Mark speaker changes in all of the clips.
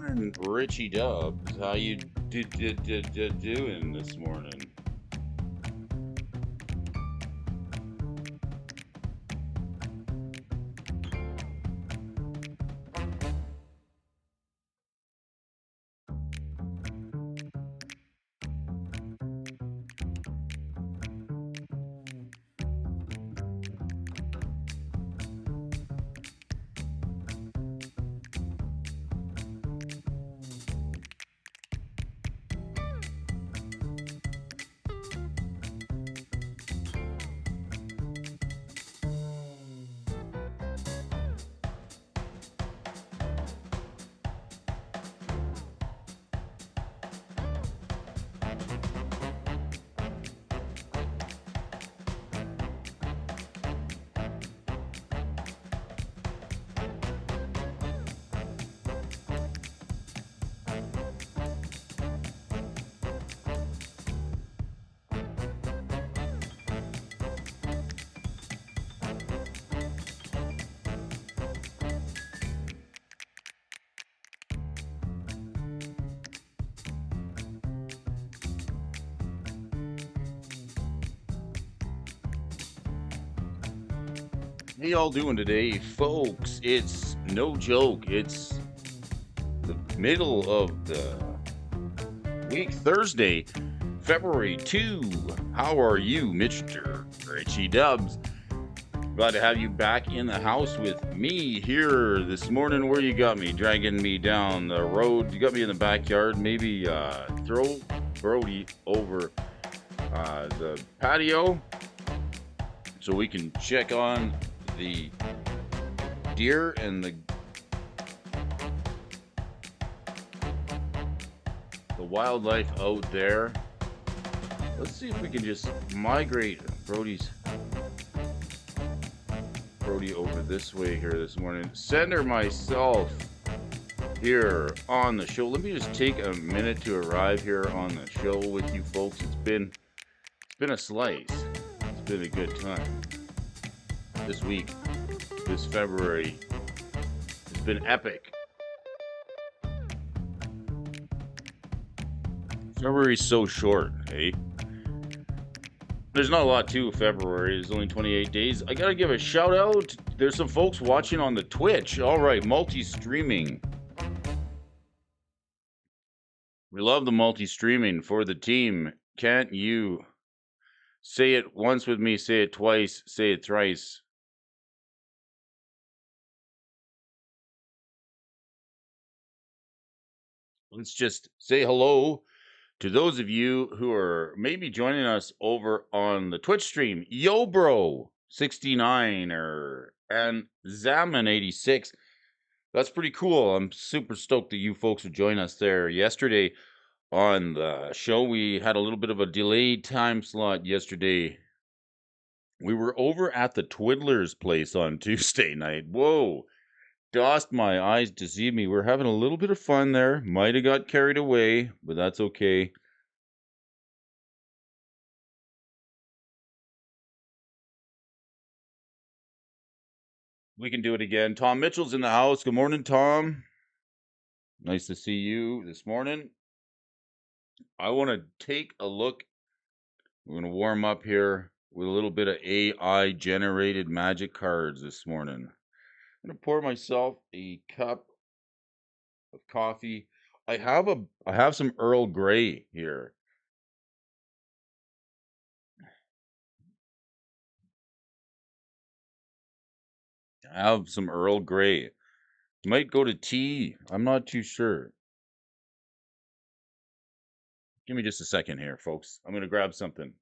Speaker 1: morning, Richie Dubs. How you doing this morning? How y'all doing today, folks? It's no joke. It's the middle of the week, Thursday, February 2. How are you, Mr. Richie Dubs? Glad to have you back in the house with me here this morning. Where you got me? Dragging me down the road. You got me in the backyard. Maybe throw Brody over the patio so we can check on the deer and the wildlife out there. Let's see if we can just migrate Brody over this way here this morning. Sender myself here on the show. Let me just take a minute to arrive here on the show with you folks. It's been a slice. It's been a good time. This week, this February, it's been epic. February's so short, hey? There's not a lot to February. There's only 28 days. I gotta give a shout out. There's some folks watching on the Twitch. All right, multi-streaming. We love the multi-streaming for the team. Can't you say it once with me, say it twice, say it thrice? Let's just say hello to those of you who are maybe joining us over on the Twitch stream. Yo, bro, 69 and Zaman 86. That's pretty cool. I'm super stoked that you folks would join us there. Yesterday on the show, we had a little bit of a delayed time slot yesterday. We were over at the Twiddler's place on Tuesday night. Whoa. Dossed my eyes to see me. We're having a little bit of fun there. Might have got carried away, but that's okay. We can do it again. Tom Mitchell's in the house. Good morning, Tom. Nice to see you this morning. I want to take a look. We're going to warm up here with a little bit of AI generated magic cards this morning. I'm going to pour myself a cup of coffee. I have some Earl Grey here. I have some Earl Grey. Might go to tea. I'm not too sure. Give me just a second here, folks. I'm going to grab something.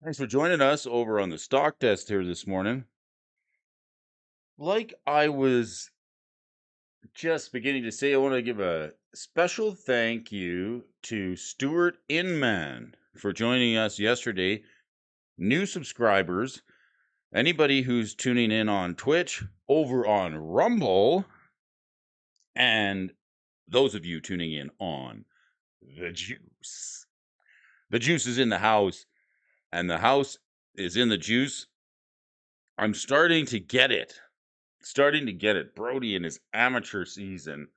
Speaker 1: Thanks for joining us over on the stock test here this morning. Like I was just beginning to say, I want to give a special thank you to Stuart Inman for joining us yesterday. New subscribers, anybody who's tuning in on Twitch, over on Rumble, and those of you tuning in on the Juice. The juice is in the house, and the house is in the juice. I'm starting to get it. Brody in his amateur season,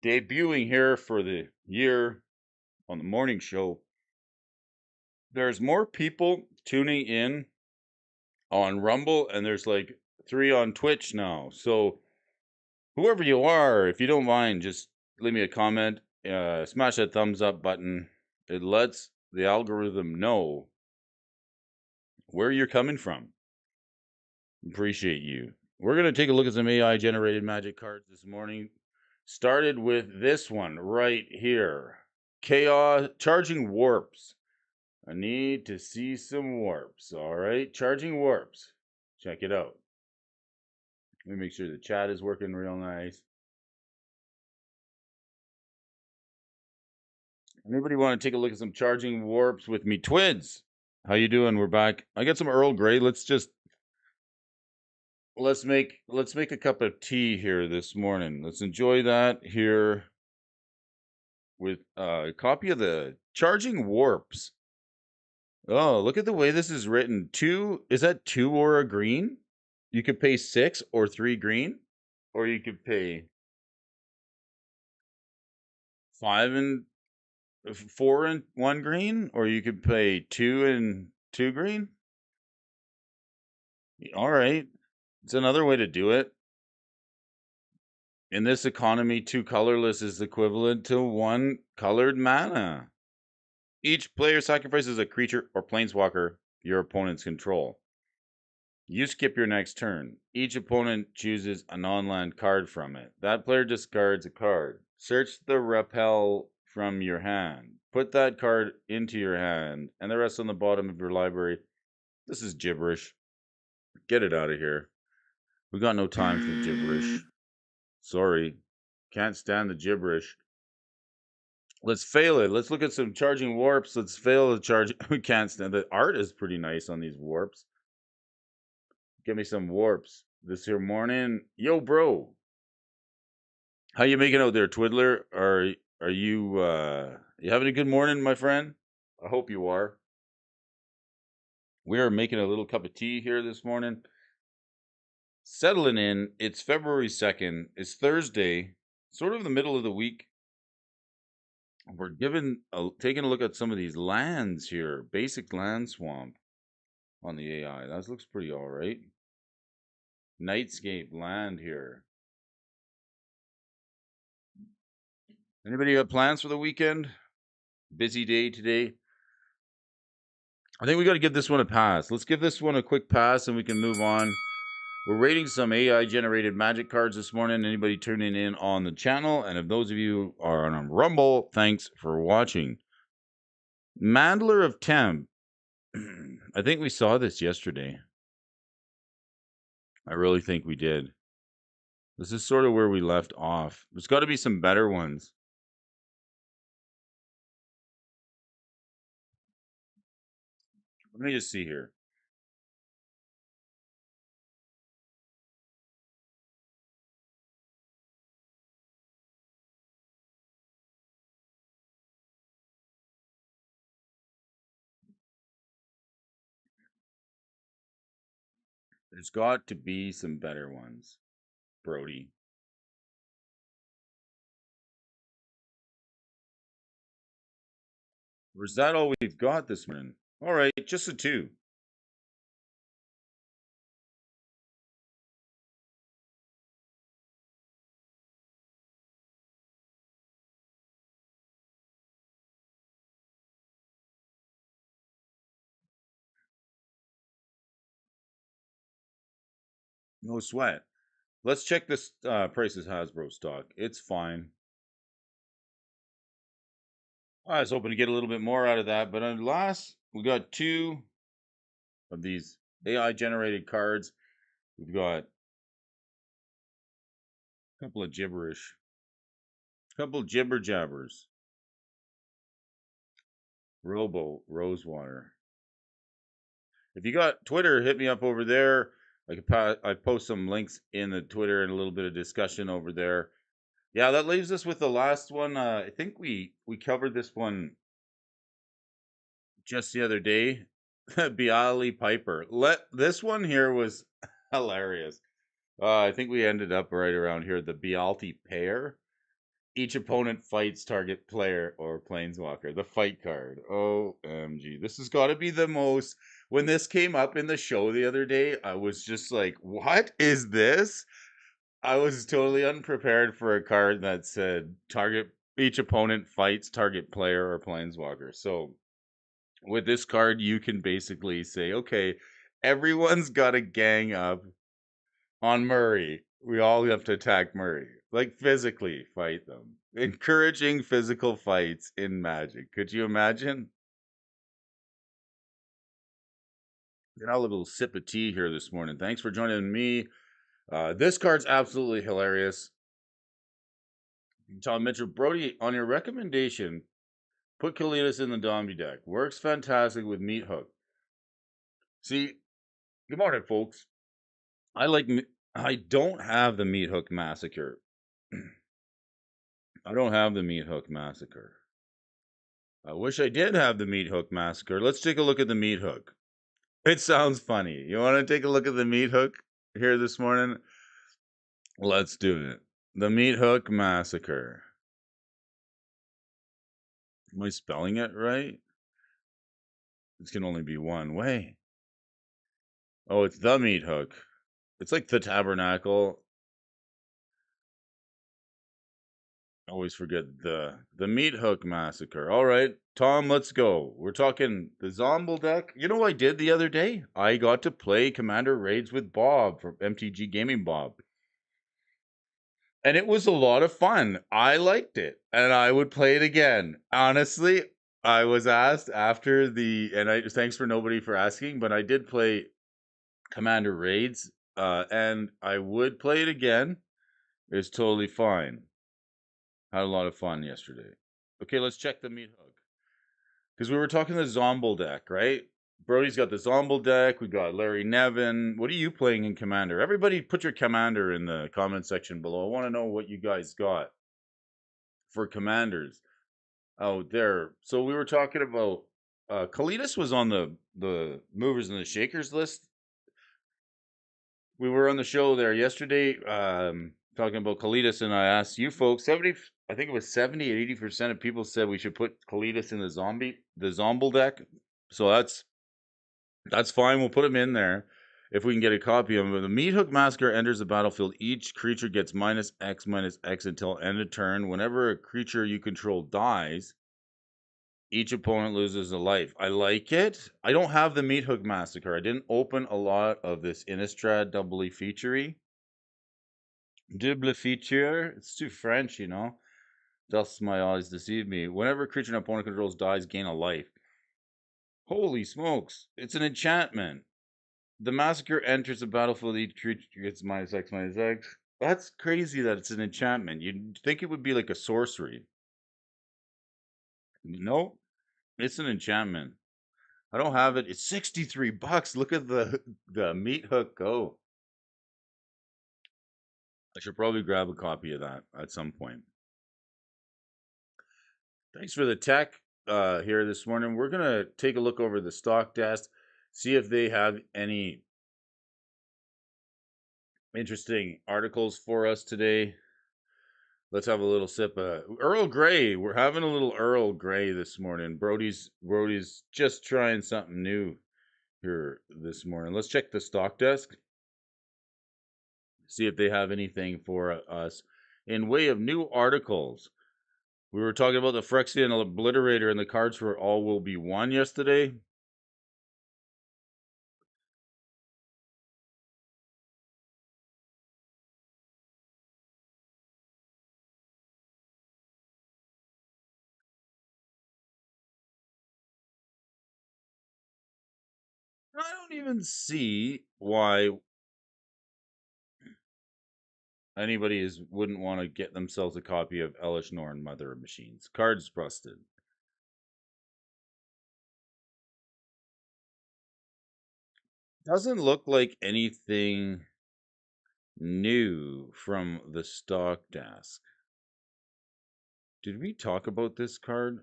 Speaker 1: debuting here for the year on the morning show. There's more people tuning in on Rumble, and there's like 3 on Twitch now. So whoever you are, if you don't mind, just leave me a comment. Smash that thumbs up button. It lets the algorithm know where you're coming from. Appreciate you. We're going to take a look at some AI generated magic cards this morning. Started with this one right here. Chaos charging warps. I need to see some warps. All right, charging warps. Check it out. Let me make sure the chat is working real nice. Anybody want to take a look at some charging warps with me? Twins, how you doing? We're back. I got some Earl Grey. Let's make a cup of tea here this morning. Let's enjoy that here with a copy of the charging warps. Oh, look at the way this is written. 2, is that 2 or a green? You could pay 6 or 3 green, or you could pay 5 and 4 and 1 green, or you could pay 2 and 2 green. All right. It's another way to do it. In this economy, 2 colorless is equivalent to 1 colored mana. Each player sacrifices a creature or planeswalker your opponent's control. You skip your next turn. Each opponent chooses a non-land card from it. That player discards a card. Search the repel from your hand. Put that card into your hand, and the rest on the bottom of your library. This is gibberish. Get it out of here. We got no time for gibberish. Sorry. Can't stand the gibberish. Let's fail it. Let's look at some charging warps. Let's fail the charge. We can't stand the art is pretty nice on these warps. Give me some warps this here morning. Yo, bro. How you making out there, Twiddler? Are you having a good morning, my friend? I hope you are. We are making a little cup of tea here this morning. Settling in. It's February 2nd. It's Thursday, sort of the middle of the week. We're taking a look at some of these lands here. Basic land swamp on the AI. That looks pretty all right. Nightscape land here. Anybody got plans for the weekend? Busy day today. I think we got to give this one a pass. Let's give this one a quick pass and we can move on. We're rating some AI generated magic cards this morning. Anybody tuning in on the channel? And if those of you are on Rumble, thanks for watching. Mandler of Temp. I think we saw this yesterday. I really think we did. This is sort of where we left off. There's got to be some better ones. Let me just see here. There's got to be some better ones, Brody. Or is that all we've got this morning? All right, just a 2. No sweat. Let's check this Price's Hasbro stock. It's fine. I was hoping to get a little bit more out of that, but alas, We got two of these AI generated cards. We've got a couple of gibberish, a couple of jibber jabbers. Robo Rosewater. If you got Twitter, hit me up over there. I post some links in the Twitter and a little bit of discussion over there. Yeah, that leaves us with the last one. I think we covered this one just the other day. Bialy Piper. This one here was hilarious. I think we ended up right around here. The Bialty pair. Each opponent fights target player or planeswalker. The fight card. OMG. This has got to be the most. When this came up in the show the other day, I was just like, what is this? I was totally unprepared for a card that said target each opponent fights target player or planeswalker. So with this card, you can basically say, okay, everyone's got to gang up on Murray. We all have to attack Murray. Like physically fight them. Encouraging physical fights in Magic. Could you imagine? Get a little sip of tea here this morning. Thanks for joining me. This card's absolutely hilarious. Tom Mitchell, Brody, on your recommendation, put Kalidas in the Dombey deck. Works fantastic with Meat Hook. See, good morning, folks. I don't have the Meat Hook Massacre. I don't have the Meat Hook Massacre. I wish I did have the Meat Hook Massacre. Let's take a look at the Meat Hook. It sounds funny. You want to take a look at the Meat Hook here this morning? Let's do it. The Meat Hook Massacre. Am I spelling it right? This can only be one way. Oh, it's the Meat Hook. It's like the Tabernacle. I always forget the Meat Hook Massacre. All right, Tom, let's go. We're talking the Zomble deck. You know what I did the other day? I got to play Commander Raids with Bob from MTG Gaming Bob. And it was a lot of fun. I liked it, and I would play it again. Honestly, I was asked after and I thanks for nobody for asking, but I did play Commander Raids, and I would play it again. It's totally fine. Had a lot of fun yesterday. Okay, let's check the Meat Hook. Because we were talking the Zomble deck, right? Brody's got the Zomble deck. We got Larry Nevin. What are you playing in Commander? Everybody put your Commander in the comment section below. I want to know what you guys got for Commanders out there. So we were talking about Kalidas was on the movers and the shakers list. We were on the show there yesterday talking about Kalidas, and I asked you folks, 70, I think it was 70, 80% of people said we should put Kalidas in the Zomble deck. So that's fine. We'll put him in there if we can get a copy of him. When the Meat Hook Massacre enters the battlefield, each creature gets -X until end of turn. Whenever a creature you control dies, each opponent loses a life. I like it. I don't have the Meat Hook Massacre. I didn't open a lot of this Innistrad doubly featurey. Double feature. It's too French, you know. Thus my eyes deceive me. Whenever a creature an opponent controls dies, gain a life. Holy smokes. It's an enchantment. The Massacre enters the battlefield. Each creature gets -X. That's crazy that it's an enchantment. You'd think it would be like a sorcery. No, it's an enchantment. I don't have it. It's $63. Look at the Meat Hook go. I should probably grab a copy of that at some point. Thanks for the tech here this morning. We're gonna take a look over the stock desk, see if they have any interesting articles for us today. Let's have a little sip of Earl Grey. We're having a little Earl Grey this morning. Brody's just trying something new here this morning. Let's check the stock desk. See if they have anything for us in way of new articles. We were talking about the Phyrexian Obliterator and the cards for All Will Be One yesterday. I don't even see why anybody wouldn't want to get themselves a copy of Elish Norn, Mother of Machines. Cards busted. Doesn't look like anything new from the stock desk. Did we talk about this card?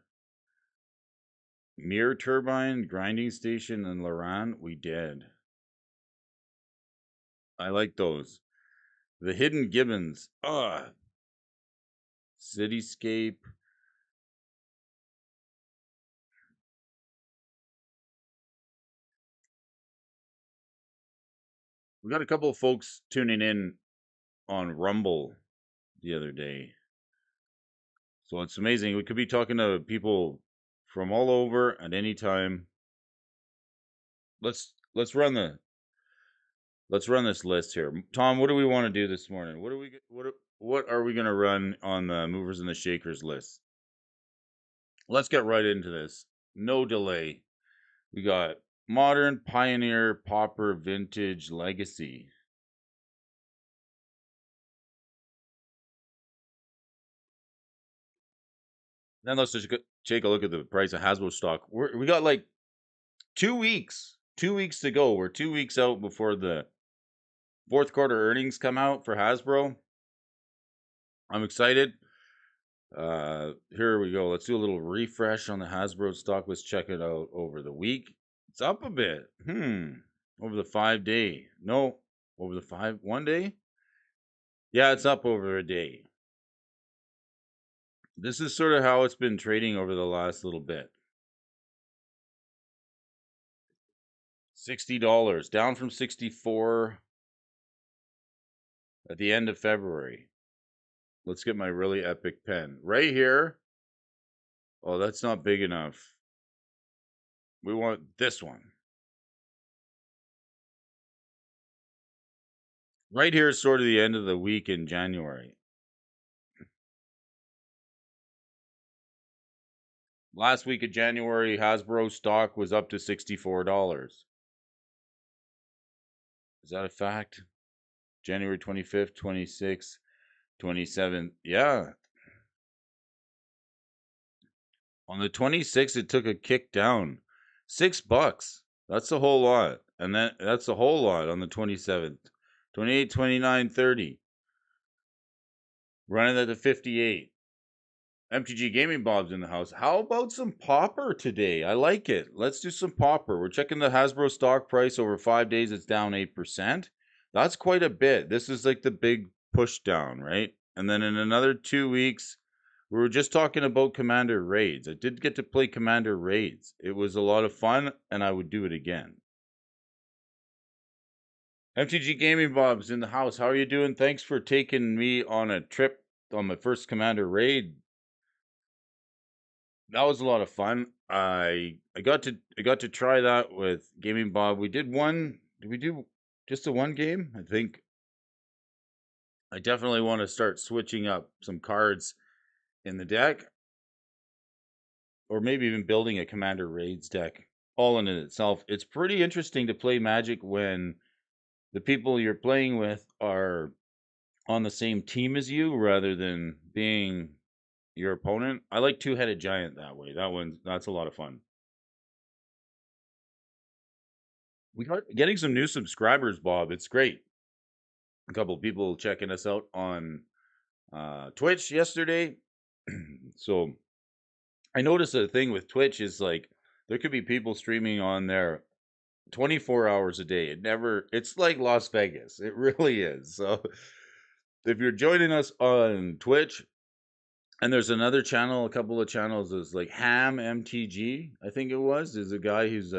Speaker 1: Mirror Turbine, Grinding Station, and Laran? We did. I like those. The Hidden Gibbons. Cityscape. We got a couple of folks tuning in on Rumble the other day. So it's amazing. We could be talking to people from all over at any time. Let's run this list here. Tom, what do we want to do this morning? What are we going to run on the movers and the shakers list? Let's get right into this. No delay. We got Modern, Pioneer, Pauper, Vintage, Legacy. Then let's just take a look at the price of Hasbro stock. We got like 2 weeks. 2 weeks to go. We're 2 weeks out before the fourth quarter earnings come out for Hasbro. I'm excited. Here we go. Let's do a little refresh on the Hasbro stock. Let's check it out over the week. It's up a bit. Over the 5 day. No, over the 1 day. Yeah, it's up over a day. This is sort of how it's been trading over the last little bit. $60, down from 64 at the end of February. Let's get my really epic pen. Right here. Oh, that's not big enough. We want this one. Right here is sort of the end of the week in January. Last week of January, Hasbro stock was up to $64. Is that a fact? January 25th, 26th, 27th. Yeah. On the 26th, it took a kick down. $6. That's a whole lot. And that's a whole lot on the 27th. 28, 29, 30. Running at the 58. MTG Gaming Bob's in the house. How about some Pauper today? I like it. Let's do some Pauper. We're checking the Hasbro stock price over 5 days. It's down 8%. That's quite a bit. This is like the big push down, right? And then in another 2 weeks, we were just talking about Commander Raids. I did get to play Commander Raids. It was a lot of fun, and I would do it again. MTG Gaming Bob's in the house. How are you doing? Thanks for taking me on a trip on my first Commander Raid. That was a lot of fun. I got to try that with Gaming Bob. We did one. Did we do just a one game? I think I definitely want to start switching up some cards in the deck, or maybe even building a Commander Raids deck all in itself. It's pretty interesting to play Magic when the people you're playing with are on the same team as you rather than being your opponent. I like Two-Headed Giant that way. That's a lot of fun. We got getting some new subscribers, Bob. It's great. A couple of people checking us out on Twitch yesterday. So I noticed a thing with Twitch is like there could be people streaming on there 24 hours a day. It's like Las Vegas. It really is. So if you're joining us on Twitch, and there's another channel, a couple of channels is like Ham MTG, I think it was, is a guy who's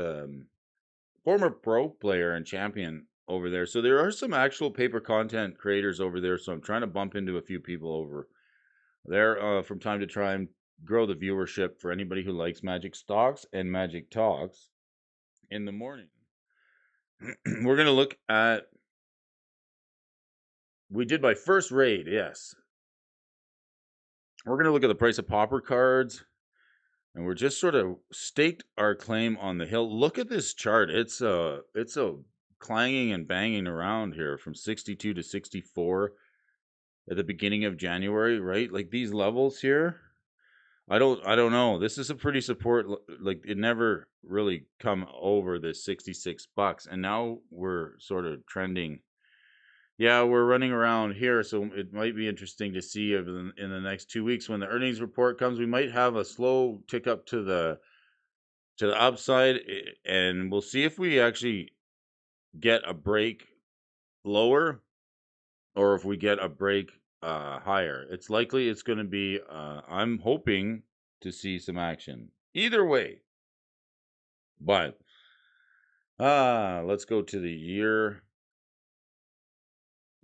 Speaker 1: former pro player and champion over there. So there are some actual paper content creators over there. So I'm trying to bump into a few people over there from time to time, grow the viewership for anybody who likes Magic Stocks and Magic Talks in the morning. We're going to look at, we did my first raid, yes. We're going to look at the price of Pauper cards. and we're just sort of staked our claim on the hill. Look at this chart. It's a clanging and banging around here from 62 to 64 at the beginning of January, right? Like these levels here. I don't know. This is a pretty support, like it never really come over the $66, and now we're sort of trending. Yeah, we're running around here, so it might be interesting to see if in the next 2 weeks when the earnings report comes, we might have a slow tick up to the upside, and we'll see if we actually get a break lower or if we get a break higher. It's likely it's going to be. I'm hoping to see some action either way, but let's go to the year.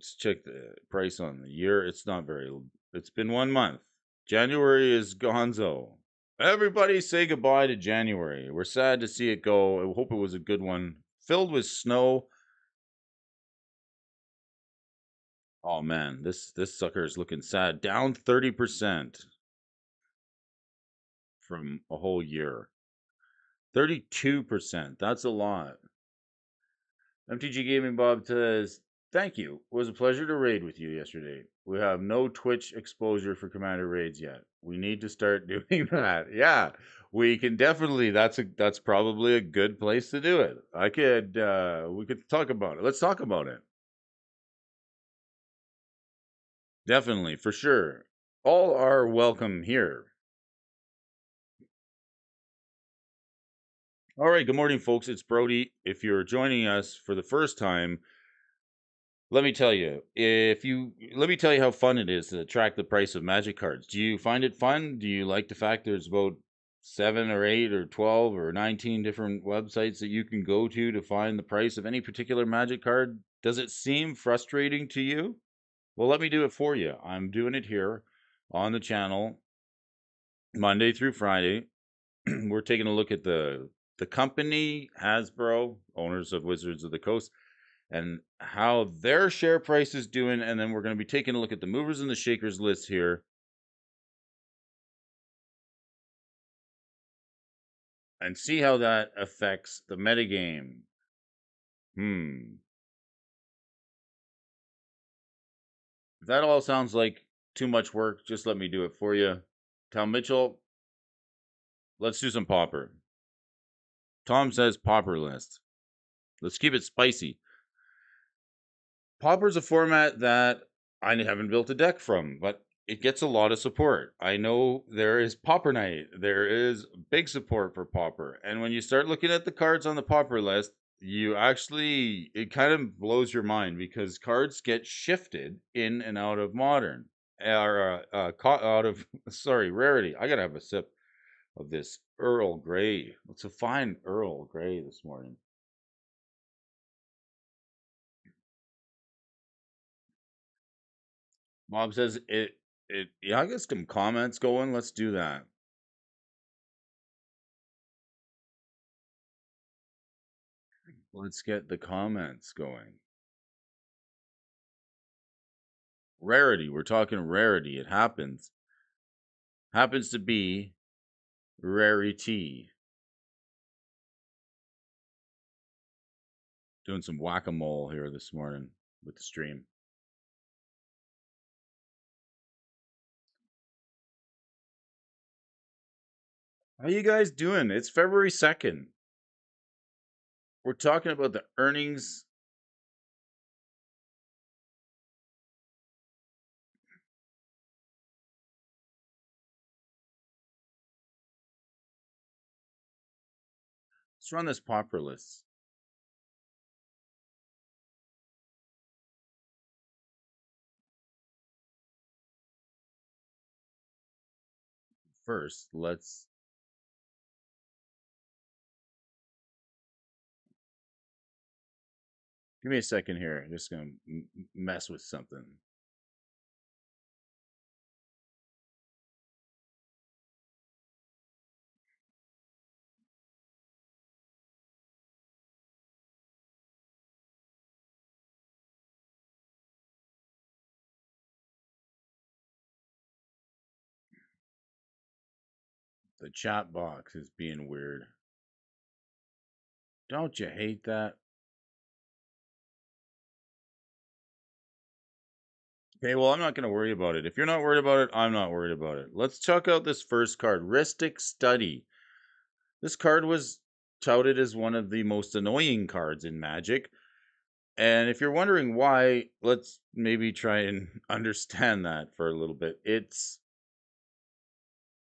Speaker 1: Let's check the price on the year. It's not very. It's been 1 month. January is gonzo. Everybody say goodbye to January. We're sad to see it go. I hope it was a good one. Filled with snow. Oh man, this sucker is looking sad. Down 30% from a whole year. 32%. That's a lot. MTG Gaming Bob says, "Thank you. It was a pleasure to raid with you yesterday. We have no Twitch exposure for Commander raids yet. We need to start doing that." Yeah, we can definitely. That's probably a good place to do it. We could talk about it. Let's talk about it. Definitely, for sure. All are welcome here. All right, good morning, folks. It's Brody. If you're joining us for the first time, let me tell you how fun it is to track the price of Magic cards. Do you find it fun? Do you like the fact there's about 7 or 8 or 12 or 19 different websites that you can go to find the price of any particular Magic card? Does it seem frustrating to you? Well, let me do it for you. I'm doing it here on the channel Monday through Friday. We're taking a look at the company Hasbro, owners of Wizards of the Coast, and how their share price is doing, and then we're going to be taking a look at the movers and the shakers list here and see how that affects the metagame. If that all sounds like too much work, just let me do it for you. Tom Mitchell, let's do some Pauper. Tom says Pauper list. Let's keep it spicy. Pauper's a format that I haven't built a deck from, but it gets a lot of support. I know there is Pauper Night. There is big support for Pauper. And when you start looking at the cards on the Pauper list, it kind of blows your mind because cards get shifted in and out of modern or out of, sorry, rarity. I got to have a sip of this Earl Grey. It's a fine Earl Grey this morning. Bob says yeah, I guess some comments going. Let's do that. Let's get the comments going. Rarity. We're talking rarity. It happens. Happens to be rarity. Doing some whack-a-mole here this morning with the stream. How you guys doing? It's February 2nd. We're talking about the earnings. Let's run this Pauper list. First, let's give me a second here. I'm just gonna mess with something. The chat box is being weird. Don't you hate that? Okay, well, I'm not going to worry about it. If you're not worried about it, I'm not worried about it. Let's check out this first card, Ristic Study. This card was touted as one of the most annoying cards in Magic. And if you're wondering why, let's maybe try and understand that for a little bit.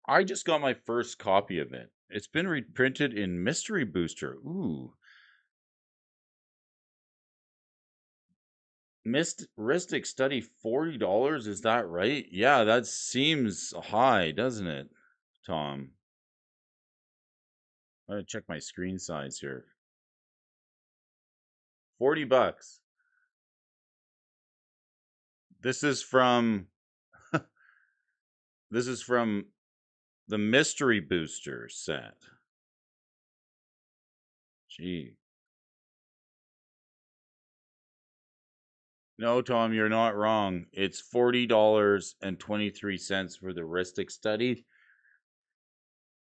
Speaker 1: I just got my first copy of it. It's been reprinted in Mystery Booster. Ooh. Ristic Study $40, is that right? Yeah, that seems high, doesn't it, Tom? I'm gonna check my screen size here. 40 bucks. This is from this is from the Mystery Booster set. Gee. No, Tom, you're not wrong. It's $40.23 for the Ristic Study.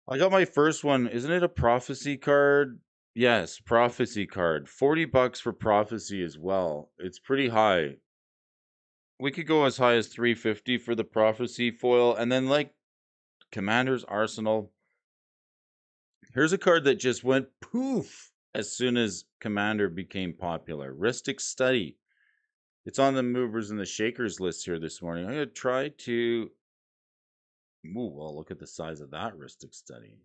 Speaker 1: I got my first one. Isn't it a prophecy card? Yes, prophecy card. 40 bucks for prophecy as well. It's pretty high. We could go as high as 350 for the prophecy foil, and then like Commander's Arsenal. Here's a card that just went poof as soon as Commander became popular. Ristic Study. It's on the movers and the shakers list here this morning. I'm going to try to... Ooh, well, look at the size of that Ristic Study.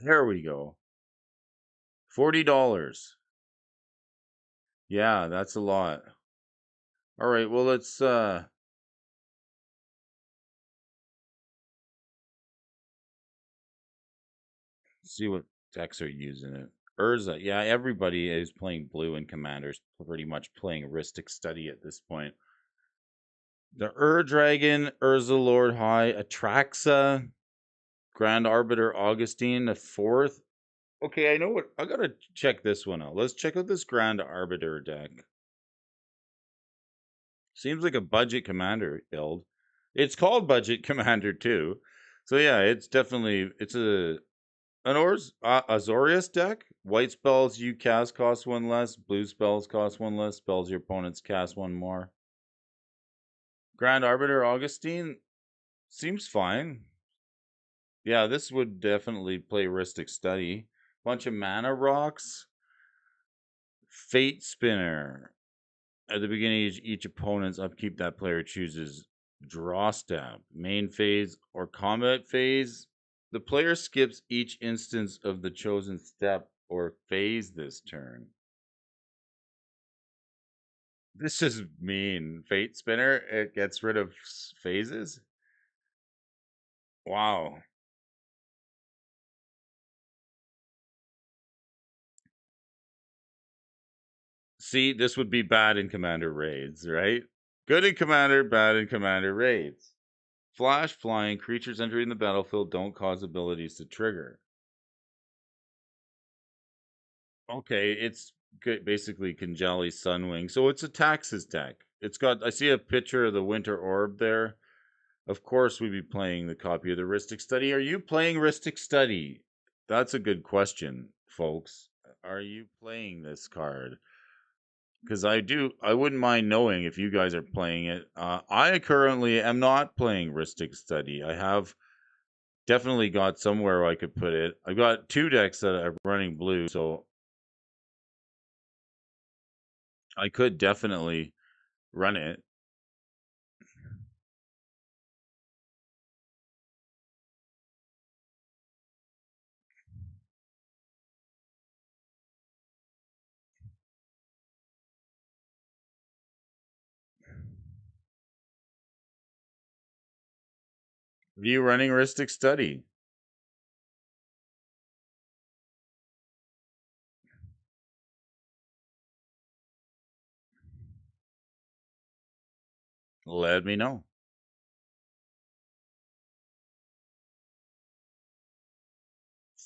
Speaker 1: There we go. $40. Yeah, that's a lot. All right, well, let's see what decks are using it. Urza, yeah, everybody is playing blue and Commander's pretty much playing Ristic Study at this point. The Dragon, Urza Lord High, Atraxa, Grand Arbiter Augustine, the fourth. Okay, I know what I gotta check this one out. Let's check out this Grand Arbiter deck. Seems like a budget commander build. It's called budget commander too. So yeah, it's definitely an Azorius deck. White spells you cast cost one less. Blue spells cost one less. Spells your opponents cast one more. Grand Arbiter Augustine seems fine. Yeah, this would definitely play Ristic Study. Bunch of mana rocks. Fate Spinner. At the beginning of each opponent's upkeep, that player chooses draw step, main phase, or combat phase. The player skips each instance of the chosen step or phase this turn. This is mean. Fate Spinner, it gets rid of phases? Wow. See, this would be bad in Commander raids, right? Good in Commander, bad in Commander raids. Flash flying, creatures entering the battlefield don't cause abilities to trigger. Okay, it's basically Kinjali Sunwing. So it's a Taxes deck. It's got, I see a picture of the Winter Orb there. Of course, we'd be playing the copy of the Ristic Study. Are you playing Ristic Study? That's a good question, folks. Are you playing this card? Because I wouldn't mind knowing if you guys are playing it. I currently am not playing Ristic Study. I have definitely got somewhere I could put it. I've got two decks that are running blue, so I could definitely run it. Are you running Ristic Study? Let me know.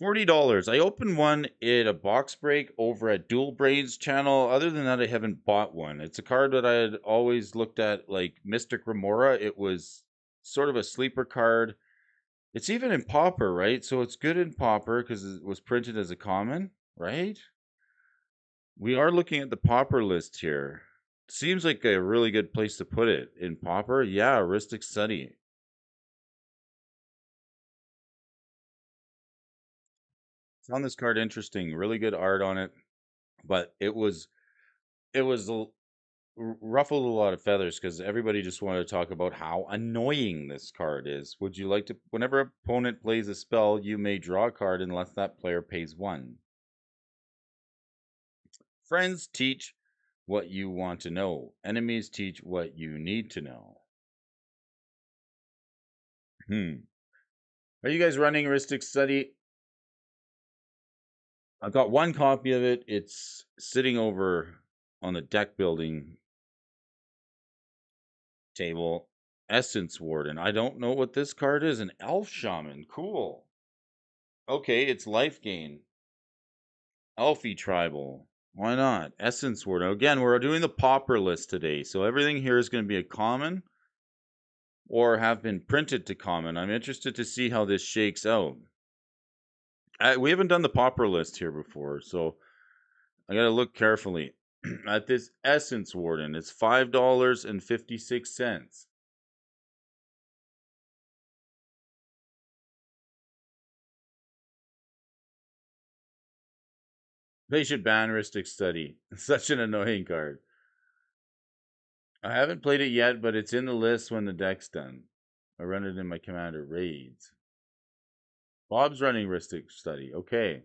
Speaker 1: $40. I opened one at a box break over at Dual Braids channel. Other than that, I haven't bought one. It's a card that I had always looked at, like Mystic Remora. It was sort of a sleeper card. It's even in Pauper, right? So it's good in Pauper because it was printed as a common, right? We are looking at the Pauper list here. Seems like a really good place to put it. In Pauper, yeah, Aristic Study. Found this card interesting. Really good art on it, but it was ruffled a lot of feathers because everybody just wanted to talk about how annoying this card is. Would you like to, whenever an opponent plays a spell, you may draw a card unless that player pays 1. Friends teach what you want to know. Enemies teach what you need to know. Are you guys running Aristic Study? I've got one copy of it. It's sitting over on the deck building table. Essence Warden. I don't know what this card is. An Elf Shaman. Cool. Okay, it's life gain. Elfie Tribal. Why not? Essence Warden. Again, we're doing the Pauper list today. So everything here is going to be a common or have been printed to common. I'm interested to see how this shakes out. We haven't done the Pauper list here before, so I got to look carefully at this Essence Warden. It's $5.56. They should ban Ristic Study. Such an annoying card. I haven't played it yet, but it's in the list when the deck's done. I run it in my commander raids. Bob's running Ristic Study. Okay.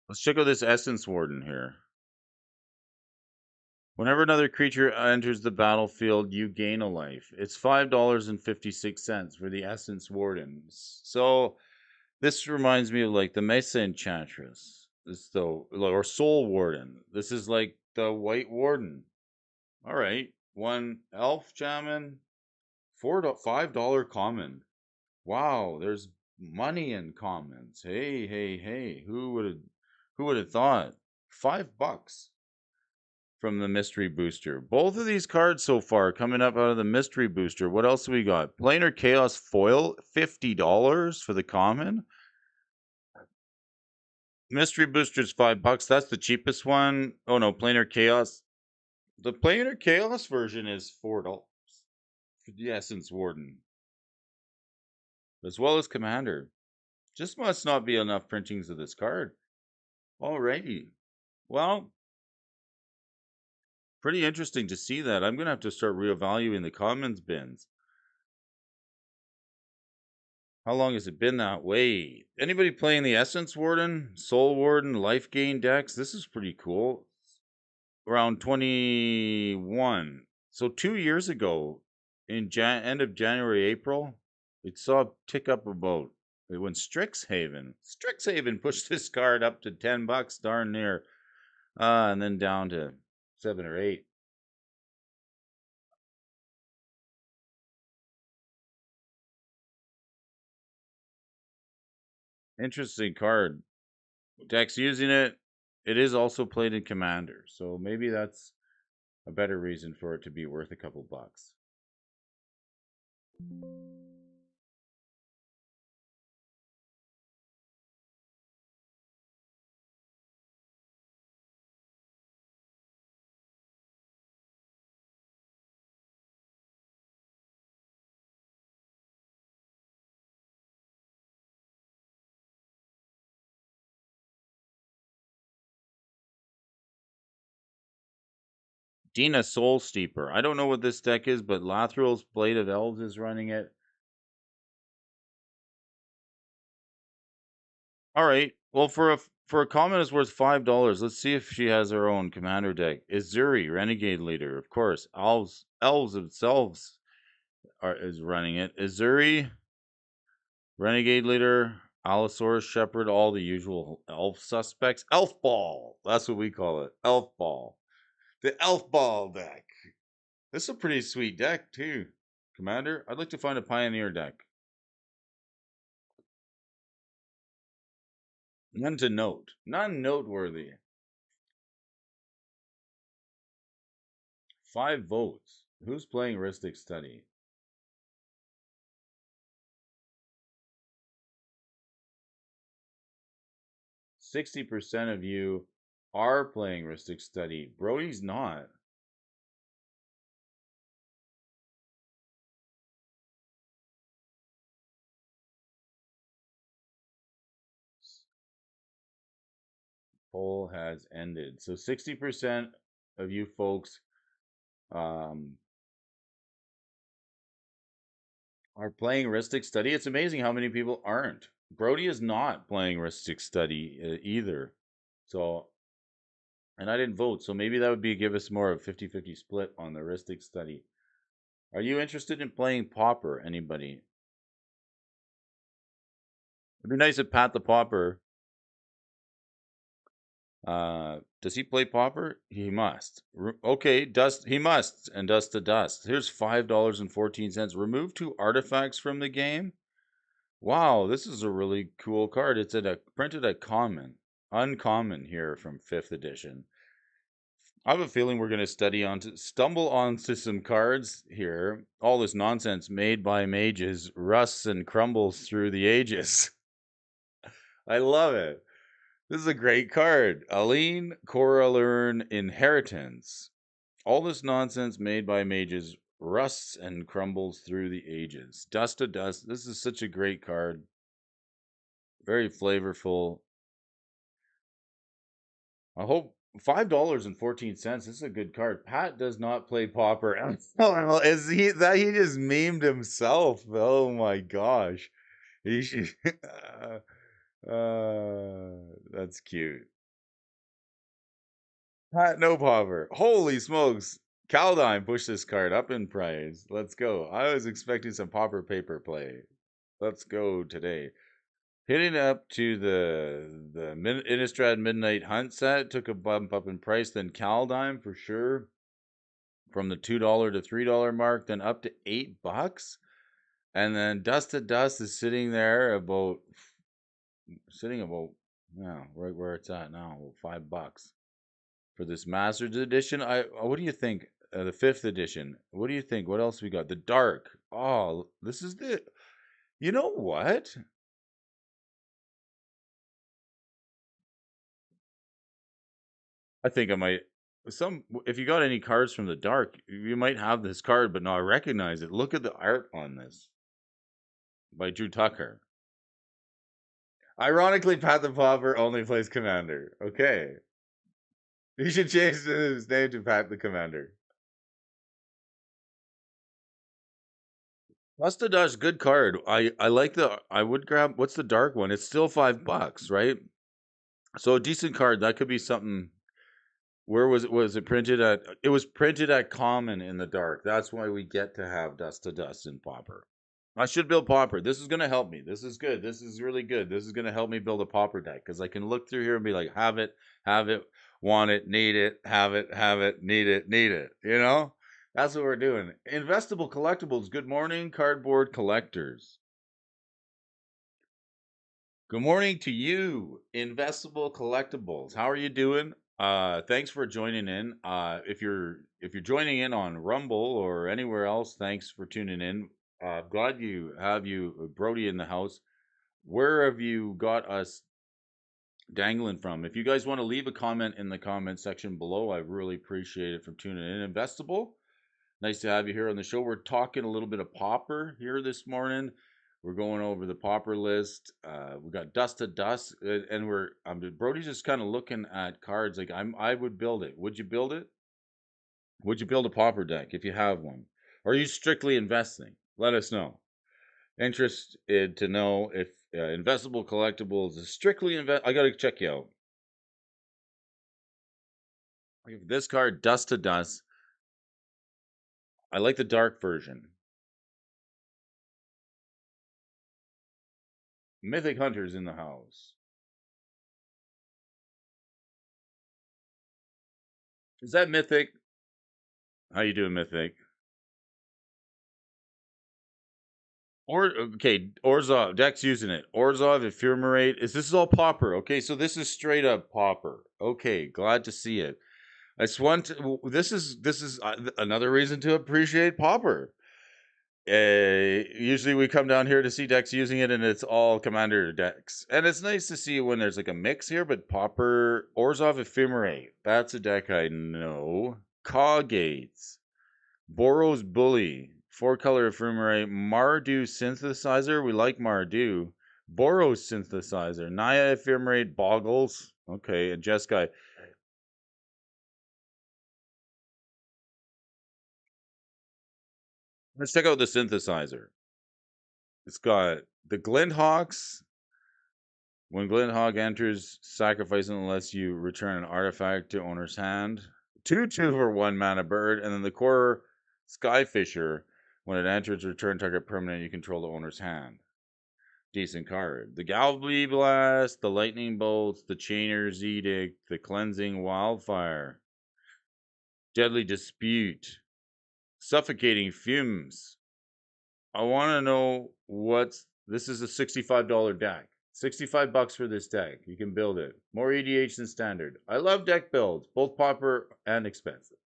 Speaker 1: Let's check out this Essence Warden here. Whenever another creature enters the battlefield, you gain a life. It's $5.56 for the Essence Warden. So this reminds me of like the Mesa Enchantress. This though, or Soul Warden. This is like the White Warden. All right, one Elf Shaman, $5 common. Wow, there's money in commons. Hey, hey, hey. Who would have thought? $5 from the mystery booster. Both of these cards so far coming up out of the mystery booster. What else do we got? Planar Chaos Foil, $50 for the common. Mystery booster's $5. That's the cheapest one. Oh no, Planar Chaos. The Planar Chaos version is $4 for the Essence Warden, as well as Commander. Just must not be enough printings of this card. Alrighty. Well, pretty interesting to see that. I'm going to have to start reevaluating the commons bins. How long has it been that way? Anybody playing the Essence Warden, Soul Warden, Life Gain decks? This is pretty cool. Around 21. So 2 years ago, in end of January, April, it saw a tick up about when Strixhaven pushed this card up to $10, darn near, and then down to 7 or 8. Interesting card. Deck's using it. It is also played in Commander, so maybe that's a better reason for it to be worth a couple bucks. Dina Soul Steeper. I don't know what this deck is, but Lathrel's Blade of Elves is running it. All right. Well, for a common is worth $5. Let's see if she has her own commander deck. Izuri, Renegade Leader, of course. Elves themselves is running it. Izuri, Renegade Leader. Allosaurus Shepherd, all the usual elf suspects. Elf Ball. That's what we call it. Elf Ball. The Elf Ball deck. This is a pretty sweet deck, too. Commander, I'd like to find a Pioneer deck. None to note. None noteworthy. 5 votes. Who's playing Ristic Study? 60% of you are playing Ristic Study. Brody's not. Poll has ended. So 60% of you folks are playing Ristic Study. It's amazing how many people aren't. Brody is not playing Ristic Study either. So, and I didn't vote. So maybe that would be give us more of 50-50 split on the Ristic Study. Are you interested in playing Pauper? Anybody? It'd be nice if Pat the Pauper. Does he play Pauper? He must. Okay, Dust. He must, and Dust to Dust. Here's $5.14. Remove 2 artifacts from the game. Wow, this is a really cool card. It's printed at uncommon here from 5th edition. I have a feeling we're going to stumble onto some cards here. All this nonsense made by mages rusts and crumbles through the ages. I love it. This is a great card. Aline Coralern Inheritance. All this nonsense made by mages rusts and crumbles through the ages. Dust to Dust. This is such a great card. Very flavorful. I hope $5.14. This is a good card. Pat does not play Pauper. Is he that he just memed himself? Oh my gosh. He should that's cute. Pat no Pauper. Holy smokes. Kaldheim pushed this card up in price. Let's go. I was expecting some Pauper paper play. Let's go today. Hitting up to the Innistrad Midnight Hunt set took a bump up in price. Then Kaldheim for sure, from the $2 to $3 mark, then up to $8, and then Dust to Dust is sitting there about right where it's at now, about $5 for this Masters edition. What do you think? The 5th edition. What do you think? What else we got? The Dark. Oh, this is the. You know what? I think I might. If you got any cards from the Dark, you might have this card, but not recognize it. Look at the art on this by Drew Tucker. Ironically, Pat the Pauper only plays Commander. Okay. He should change his name to Pat the Commander. Mustache, good card. I like I would grab, what's the Dark one? It's still $5, right? So a decent card. That could be something. Where was it? Was it printed at? It was printed at Common in the Dark. That's why we get to have Dust to Dust in Pauper. I should build Pauper. This is going to help me. This is good. This is really good. This is going to help me build a Pauper deck because I can look through here and be like, have it, want it, need it, have it, need it, need it. You know? That's what we're doing. Investable collectibles. Good morning, cardboard collectors. Good morning to you, Investable Collectibles. How are you doing? Thanks for joining in. If you're joining in on Rumble or anywhere else, thanks for tuning in. Glad you have Brody in the house. Where have you got us dangling from? If you guys want to leave a comment in the comment section below, I really appreciate it from tuning in. Investable, nice to have you here on the show. We're talking a little bit of Pauper here this morning. We're going over the Pauper list. We got Dust to Dust, and Brody's just kind of looking at cards. Like I would build it. Would you build it? Would you build a Pauper deck if you have one? Or are you strictly investing? Let us know. Interested to know if investable collectibles is strictly invest. I got to check you out. This card, Dust to Dust. I like the dark version. Mythic Hunter's in the house. Is that Mythic? How you doing, Mythic? Or okay, Orzov. Deck's using it. Orzov, Ephemerate. This is all Pauper? Okay, so this is straight up Pauper. Okay, glad to see it. I just want to, this is another reason to appreciate Pauper. Usually we come down here to see decks using it, and it's all Commander decks, and it's nice to see when there's like a mix here. But Pauper, Orzov, Ephemerate. That's a deck I know. Cawgates. Boros Bully, four color ephemerate, Mardu Synthesizer. We like Mardu. Boros Synthesizer, Naya Ephemerate, Boggles. Okay, and Jeskai. Let's check out the synthesizer. It's got the Glinthawks. When Glinthawk enters, sacrifice unless you return an artifact to owner's hand. 2/2 for 1 mana bird, and then the core Skyfisher. When it enters, return target permanent you control the owner's hand. Decent card. The Galvy Blast, the Lightning Bolts, the Chainer's Edict, the Cleansing Wildfire, Deadly Dispute, Suffocating Fumes. I want to know what's this is a $65 deck. 65 bucks for this deck. You can build it. More EDH than standard. I love deck builds, both popular and expensive.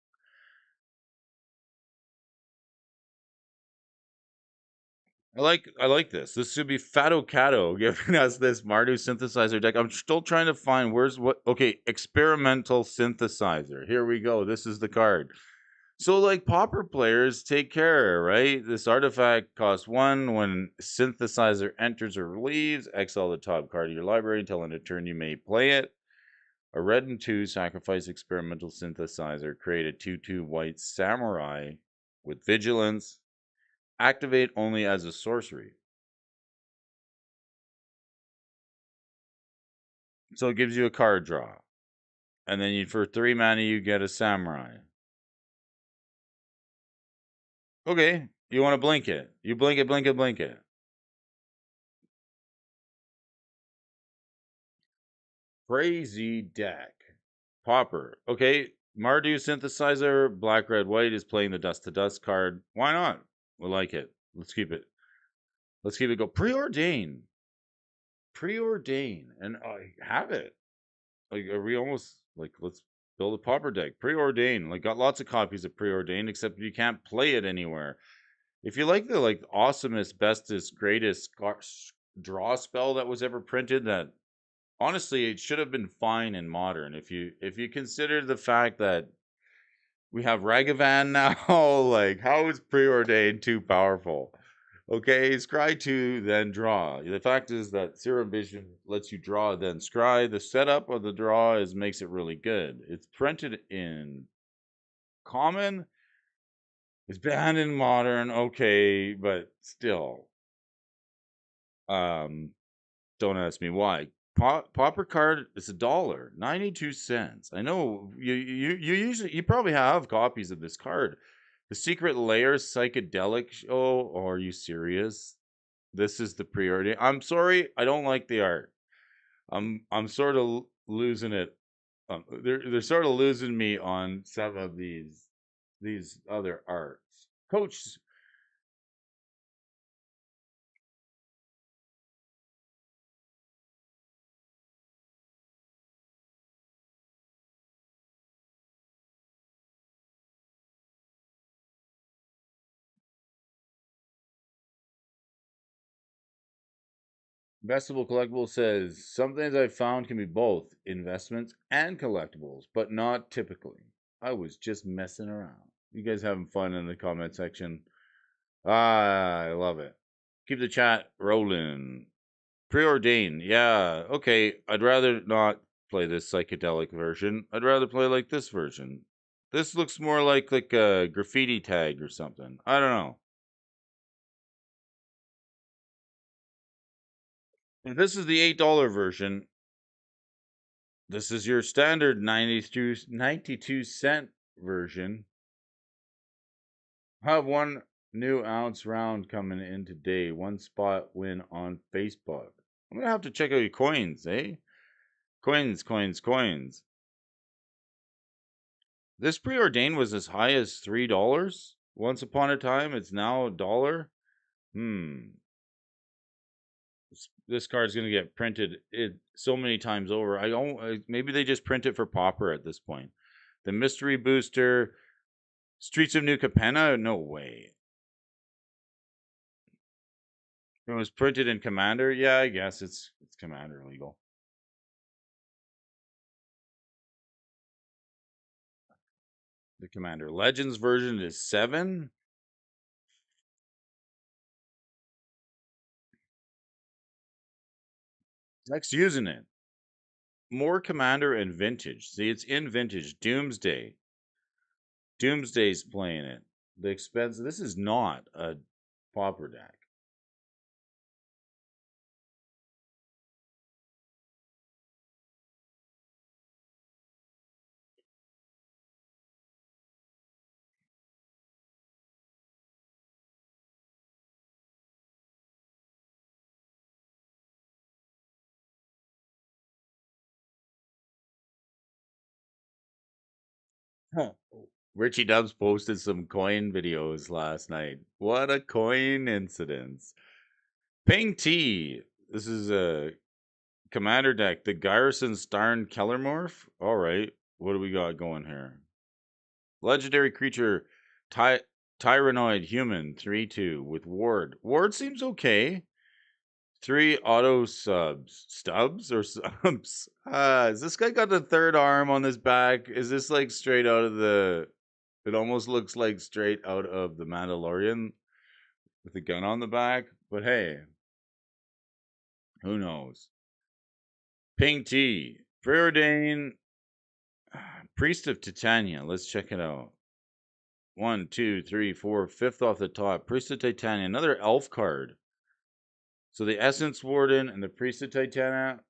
Speaker 1: I like this. This should be Fato Cato giving us this Mardu synthesizer deck. I'm still trying to find where's what. Okay, experimental synthesizer. Here we go. This is the card. So like Pauper players take care, right? This artifact costs 1. When synthesizer enters or leaves, exile the top card of your library until end of turn you may play it. A red and 2 sacrifice experimental synthesizer. Create a 2/2 white samurai with vigilance. Activate only as a sorcery. So it gives you a card draw. And then for 3 mana, you get a samurai. Okay, you want to blink it. You blink it, blink it, blink it. Crazy deck. Pauper. Okay, Mardu Synthesizer, black, red, white is playing the Dust to Dust card. Why not? We like it. Let's keep it. Let's keep it go. Preordain. Preordain. And I have it. Like, are we almost like, let's build a Pauper deck? Preordain. Like, got lots of copies of Preordain, except you can't play it anywhere. If you like the like awesomest, bestest, greatest draw spell that was ever printed, that honestly it should have been fine in modern. If you consider the fact that we have Ragavan now, like how is preordained too powerful? Okay, scry 2, then draw. The fact is that Serum Vision lets you draw, then scry. The setup of the draw makes it really good. It's printed in common. It's banned in modern, okay, but still. Um, don't ask me why. Pauper card is $1.92. I know you probably have copies of this card. The Secret Lair psychedelic. Oh, are you serious? This is the pre-order. I'm sorry, I don't like the art. I'm sort of losing it. They're sort of losing me on some of these other arts. Coach, Investable Collectible says some things I've found can be both investments and collectibles, but not typically. I was just messing around. You guys having fun in the comment section? Ah, I love it. Keep the chat rolling. Preordain, yeah. Okay, I'd rather not play this psychedelic version. I'd rather play like this version. This looks more like a graffiti tag or something. I don't know. If this is the $8 version, this is your standard 92 cent version. I have one new ounce round coming in today. One spot win on Facebook. I'm gonna have to check out your coins, eh? Coins, coins, coins. This preordained was as high as $3 once upon a time. It's now $1. This card's gonna get printed so many times over. I don't. Maybe they just print it for Pauper at this point. The mystery booster, Streets of New Capenna. No way. It was printed in Commander. Yeah, I guess it's Commander legal. The Commander Legends version is 7. Deck's using it. More Commander and Vintage. See, it's in Vintage. Doomsday. Doomsday's playing it. The expense. This is not a Pauper deck. Huh. Richie Dubs posted some coin videos last night. What a coin incidence. Ping T. This is a Commander deck. The Garrison Starn Kellermorph. All right. What do we got going here? Legendary creature, Tyrannoid human, 3/2 with Ward. Ward seems okay. 3 auto subs. Stubs or subs? Has this guy got the third arm on his back? Is this like straight out of the. It almost looks like straight out of the Mandalorian with the gun on the back. But hey, who knows? Ping T. Preordain. Priest of Titania. Let's check it out. 1, 2, 3, 4, fifth off the top. Priest of Titania. Another elf card. So the Essence Warden and the Priest of Titania.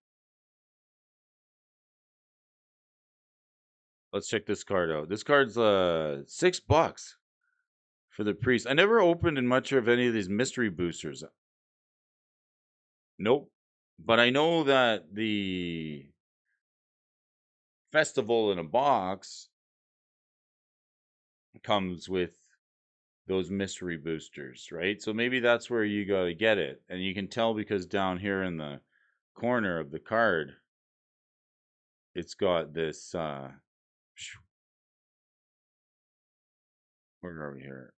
Speaker 1: Let's check this card out. This card's $6 for the Priest. I never opened in much of any of these mystery boosters. Nope. But I know that the Festival in a Box comes with those mystery boosters, right? So maybe that's where you got to get it. And you can tell because down here in the corner of the card, it's got this where are we here?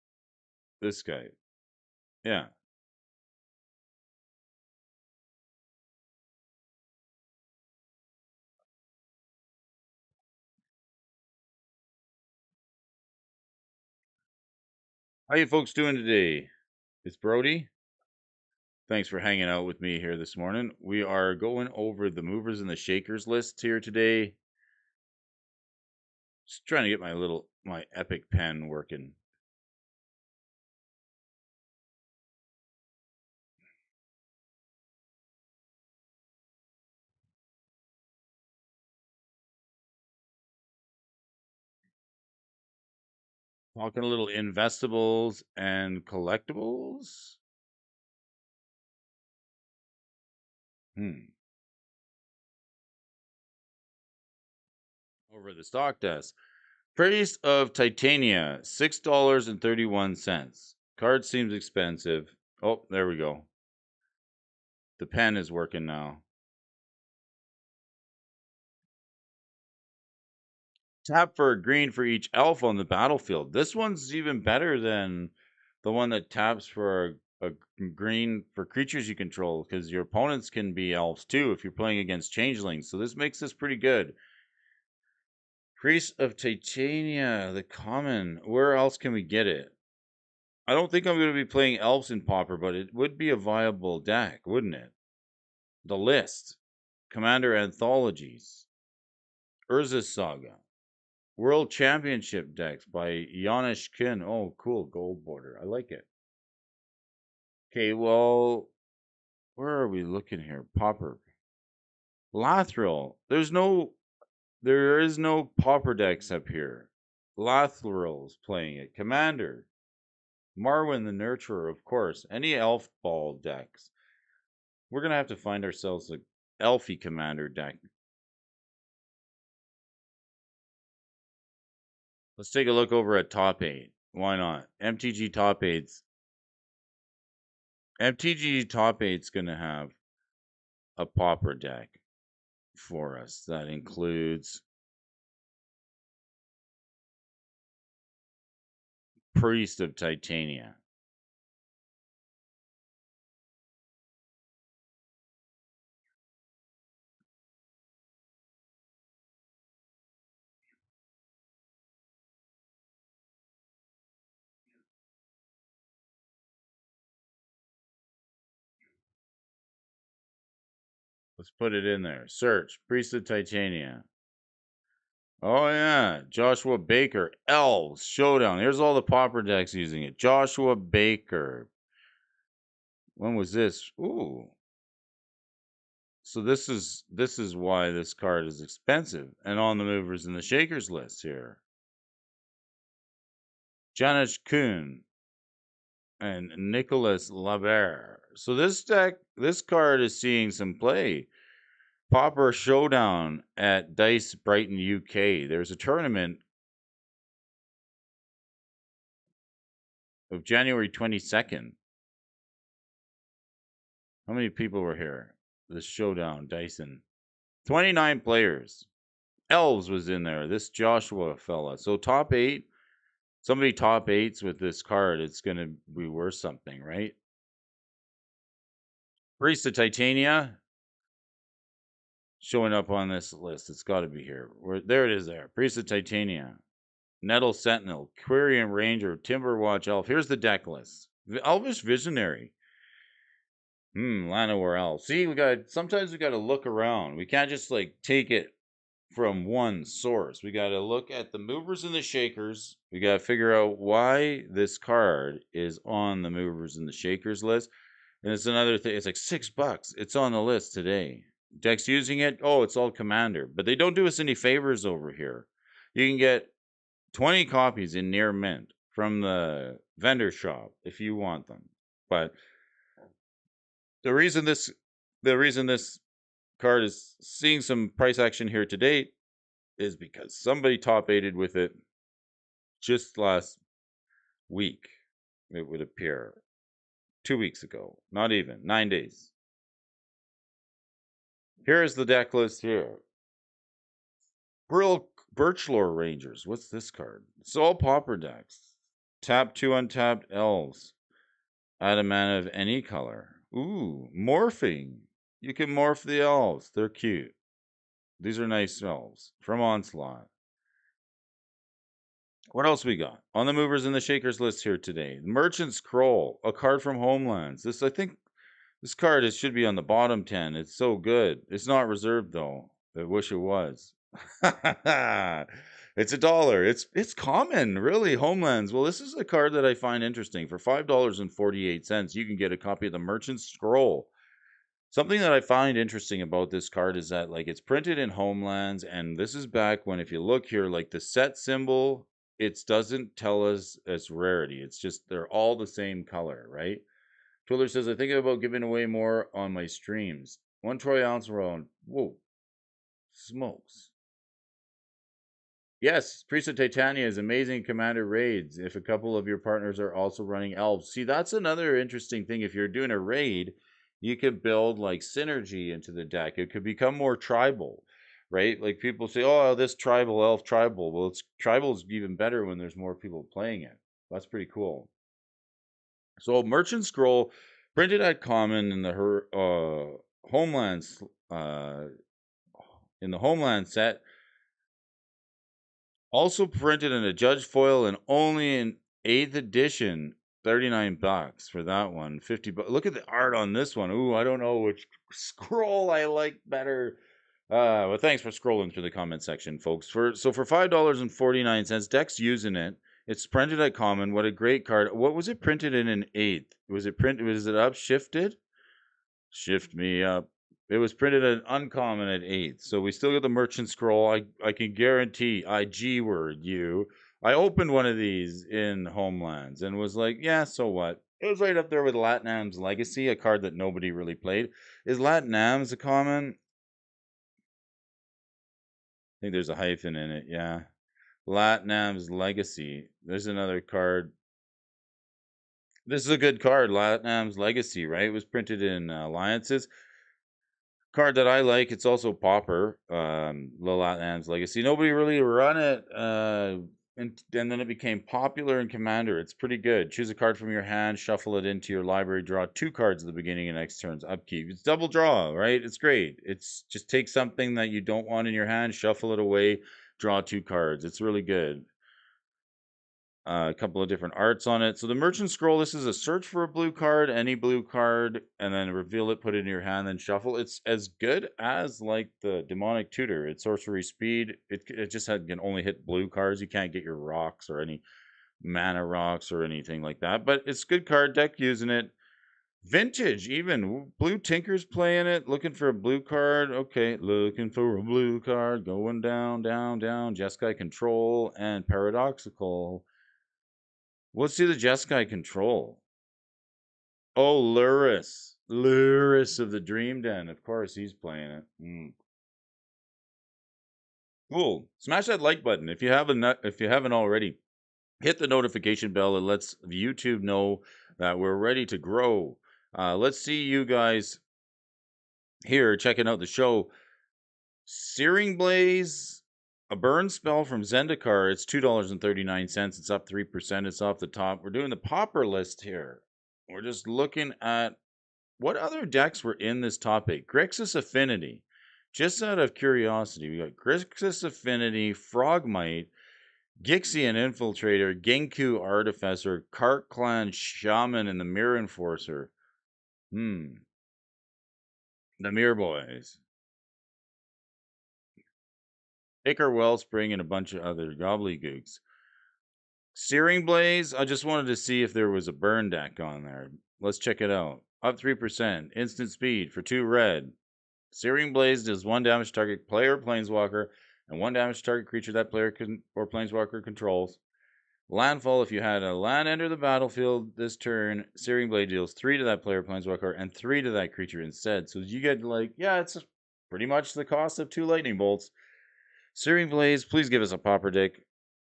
Speaker 1: This guy. Yeah. How you folks doing today? It's Brody. Thanks for hanging out with me here this morning. We are going over the movers and the shakers lists here today. Just trying to get my epic pen working. Talking a little investables and collectibles. Over the stock desk. Priest of Titania, $6.31. Card seems expensive. Oh, there we go. The pen is working now. Tap for a green for each elf on the battlefield. This one's even better than the one that taps for a green for creatures you control, because your opponents can be elves too if you're playing against changelings. So this makes this pretty good. Priest of Titania, the common. Where else can we get it? I don't think I'm going to be playing elves in Pauper, but it would be a viable deck, wouldn't it? The list. Commander Anthologies. Urza's Saga. World Championship decks by Janish Kin. Oh, cool. Gold border. I like it. Okay, well, where are we looking here? Pauper. Lathril. There is no Pauper decks up here. Lathril's playing it. Commander. Marwyn the Nurturer, of course. Any Elf Ball decks. We're going to have to find ourselves a Elfie Commander deck. Let's take a look over at top 8. Why not? MTG top 8's. MTG top 8's going to have a pauper deck for us that includes Priest of Titania. Let's put it in there. Search Priest of Titania. Oh yeah, Joshua Baker, Elves Showdown. Here's all the pauper decks using it. Joshua Baker. When was this? Ooh. So this is why this card is expensive and on the movers and the shakers list here. Janusz Kuhn and Nicolas Labert. So this card is seeing some play. Pauper Showdown at Dice Brighton, UK. There's a tournament of January 22nd. How many people were here? This showdown, Dyson. 29 players. Elves was in there. This Joshua fella. So top 8. Somebody top 8s with this card. It's going to be worth something, right? Priest of Titania. Showing up on this list. It's got to be here. There it is there. Priest of Titania. Nettle Sentinel. Quirion Ranger. Timberwatch Elf. Here's the deck list. Elvish Visionary. Llanowar Elf. See, sometimes we gotta look around. We can't just like take it from one source. We gotta look at the movers and the shakers. We gotta figure out why this card is on the movers and the shakers list. And it's another thing. It's like $6. It's on the list today. Decks using it. Oh, it's all Commander. But they don't do us any favors over here. You can get 20 copies in near mint from the vendor shop if you want them. But the reason this card is seeing some price action here to date is because somebody top 8'd with it just last week. It would appear 2 weeks ago, not even 9 days. Here is the deck list here. Birchlore Rangers. What's this card? It's all pauper decks. Tap 2 untapped elves. Add a mana of any color. Ooh, morphing. You can morph the elves. They're cute. These are nice elves from Onslaught. What else we got? On the movers and the shakers list here today. Merchant Scroll, a card from Homelands. I think this card should be on the bottom 10. It's so good. It's not reserved though. I wish it was. It's $1. It's common, really. Homelands. Well, this is a card that I find interesting. For $5.48, you can get a copy of the Merchant Scroll. Something that I find interesting about this card is that like it's printed in Homelands, and this is back when, if you look here, like the set symbol, it doesn't tell us its rarity. It's just they're all the same color, right? Twiller says, I think about giving away more on my streams. 1 troy ounce round. Whoa. Smokes. Yes, Priest of Titania is amazing Commander raids if a couple of your partners are also running elves. See, that's another interesting thing. If you're doing a raid, you could build like synergy into the deck. It could become more tribal, right? Like people say, oh, this tribal elf tribal. Well, tribal is even better when there's more people playing it. That's pretty cool. So Merchant Scroll, printed at common in the Homelands in the Homeland set. Also printed in a judge foil and only in 8th edition. $39 for that one. $50. Look at the art on this one. Ooh, I don't know which scroll I like better. Well, thanks for scrolling through the comment section, folks. For $5.49, Deck's using it. It's printed at common. What a great card. What was it printed in an 8th? Was it up shifted? Shift me up. It was printed at uncommon at 8th. So we still got the Merchant Scroll. I can guarantee I G-word you. I opened one of these in Homelands and was like, yeah, so what? It was right up there with Latnam's Legacy, a card that nobody really played. Is Latnam's a common? I think there's a hyphen in it, yeah. Latnam's Legacy. There's another card. This is a good card, Latnam's Legacy, right? It was printed in Alliances. Card that I like. It's also Pauper, Latnam's Legacy. Nobody really run it, and then it became popular in Commander. It's pretty good. Choose a card from your hand, shuffle it into your library, draw 2 cards at the beginning of next turn's upkeep. It's double draw, right? It's great. It's just take something that you don't want in your hand, shuffle it away, draw 2 cards. It's really good. A couple of different arts on it. So the Merchant Scroll, this is a search for a blue card, any blue card, and then reveal it, put it in your hand, then shuffle. It's as good as like the Demonic Tutor. It's sorcery speed. It just can only hit blue cards. You can't get your rocks or any mana rocks or anything like that. But it's good card deck using it. Vintage, even Blue Tinker's playing it, looking for a blue card. Okay, looking for a blue card, going down, down, down. Jeskai Control and Paradoxical. Let's see the Jeskai Control. Oh, Luris. Luris of the Dream Den. Of course, he's playing it. Cool. Smash that like button if you haven't already. Hit the notification bell. It lets YouTube know that we're ready to grow. Let's see you guys here checking out the show. Searing Blaze, a burn spell from Zendikar. It's $2.39. It's up 3%. It's off the top. We're doing the Pauper list here. We're just looking at what other decks were in this topic. Grixis Affinity. Just out of curiosity, we got Grixis Affinity, Frogmite, Gixian Infiltrator, Genku Artificer, Cart Clan Shaman, and the Mirror Enforcer. The Mirror Boys. Icar Wellspring, and a bunch of other gobbledygooks. Searing Blaze, I just wanted to see if there was a burn deck on there. Let's check it out. Up 3%. Instant speed for 2 red. Searing Blaze does 1 damage to target player or planeswalker, and 1 damage to target creature that player or planeswalker controls. Landfall, if you had a land enter the battlefield this turn, Searing Blade deals 3 to that player, planeswalker, and 3 to that creature instead. So you get it's pretty much the cost of 2 lightning bolts. Searing Blaze, please give us a Pauper deck.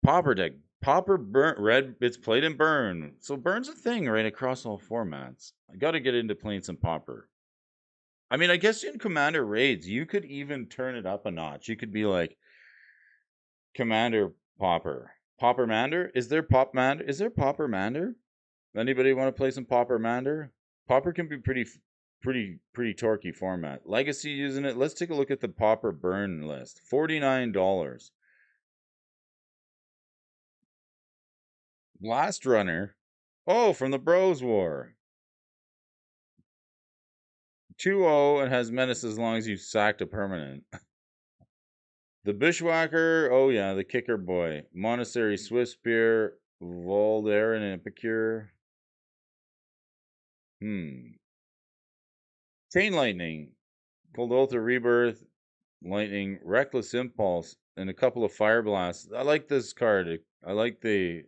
Speaker 1: Pauper deck. Pauper burn red, it's played in burn. So burn's a thing right across all formats. I gotta get into playing some Pauper. I mean, I guess in Commander raids, you could even turn it up a notch. You could be like, Commander Pauper. Pauper Mander? Is there Pop Mander? Is there Pauper Mander? Anybody want to play some Pauper Mander? Pauper can be pretty torquey format. Legacy using it. Let's take a look at the Pauper burn list. $49. Blast Runner. Oh, from the Bros War. 2-0 and has menace as long as you sacked a permanent. The Bushwhacker. Oh yeah, the Kicker Boy. Monastery Swiftspear. Volder and Epicure. Chain Lightning. Coldotha Rebirth. Lightning. Reckless Impulse. And a couple of Fire Blasts. I like this card. I like I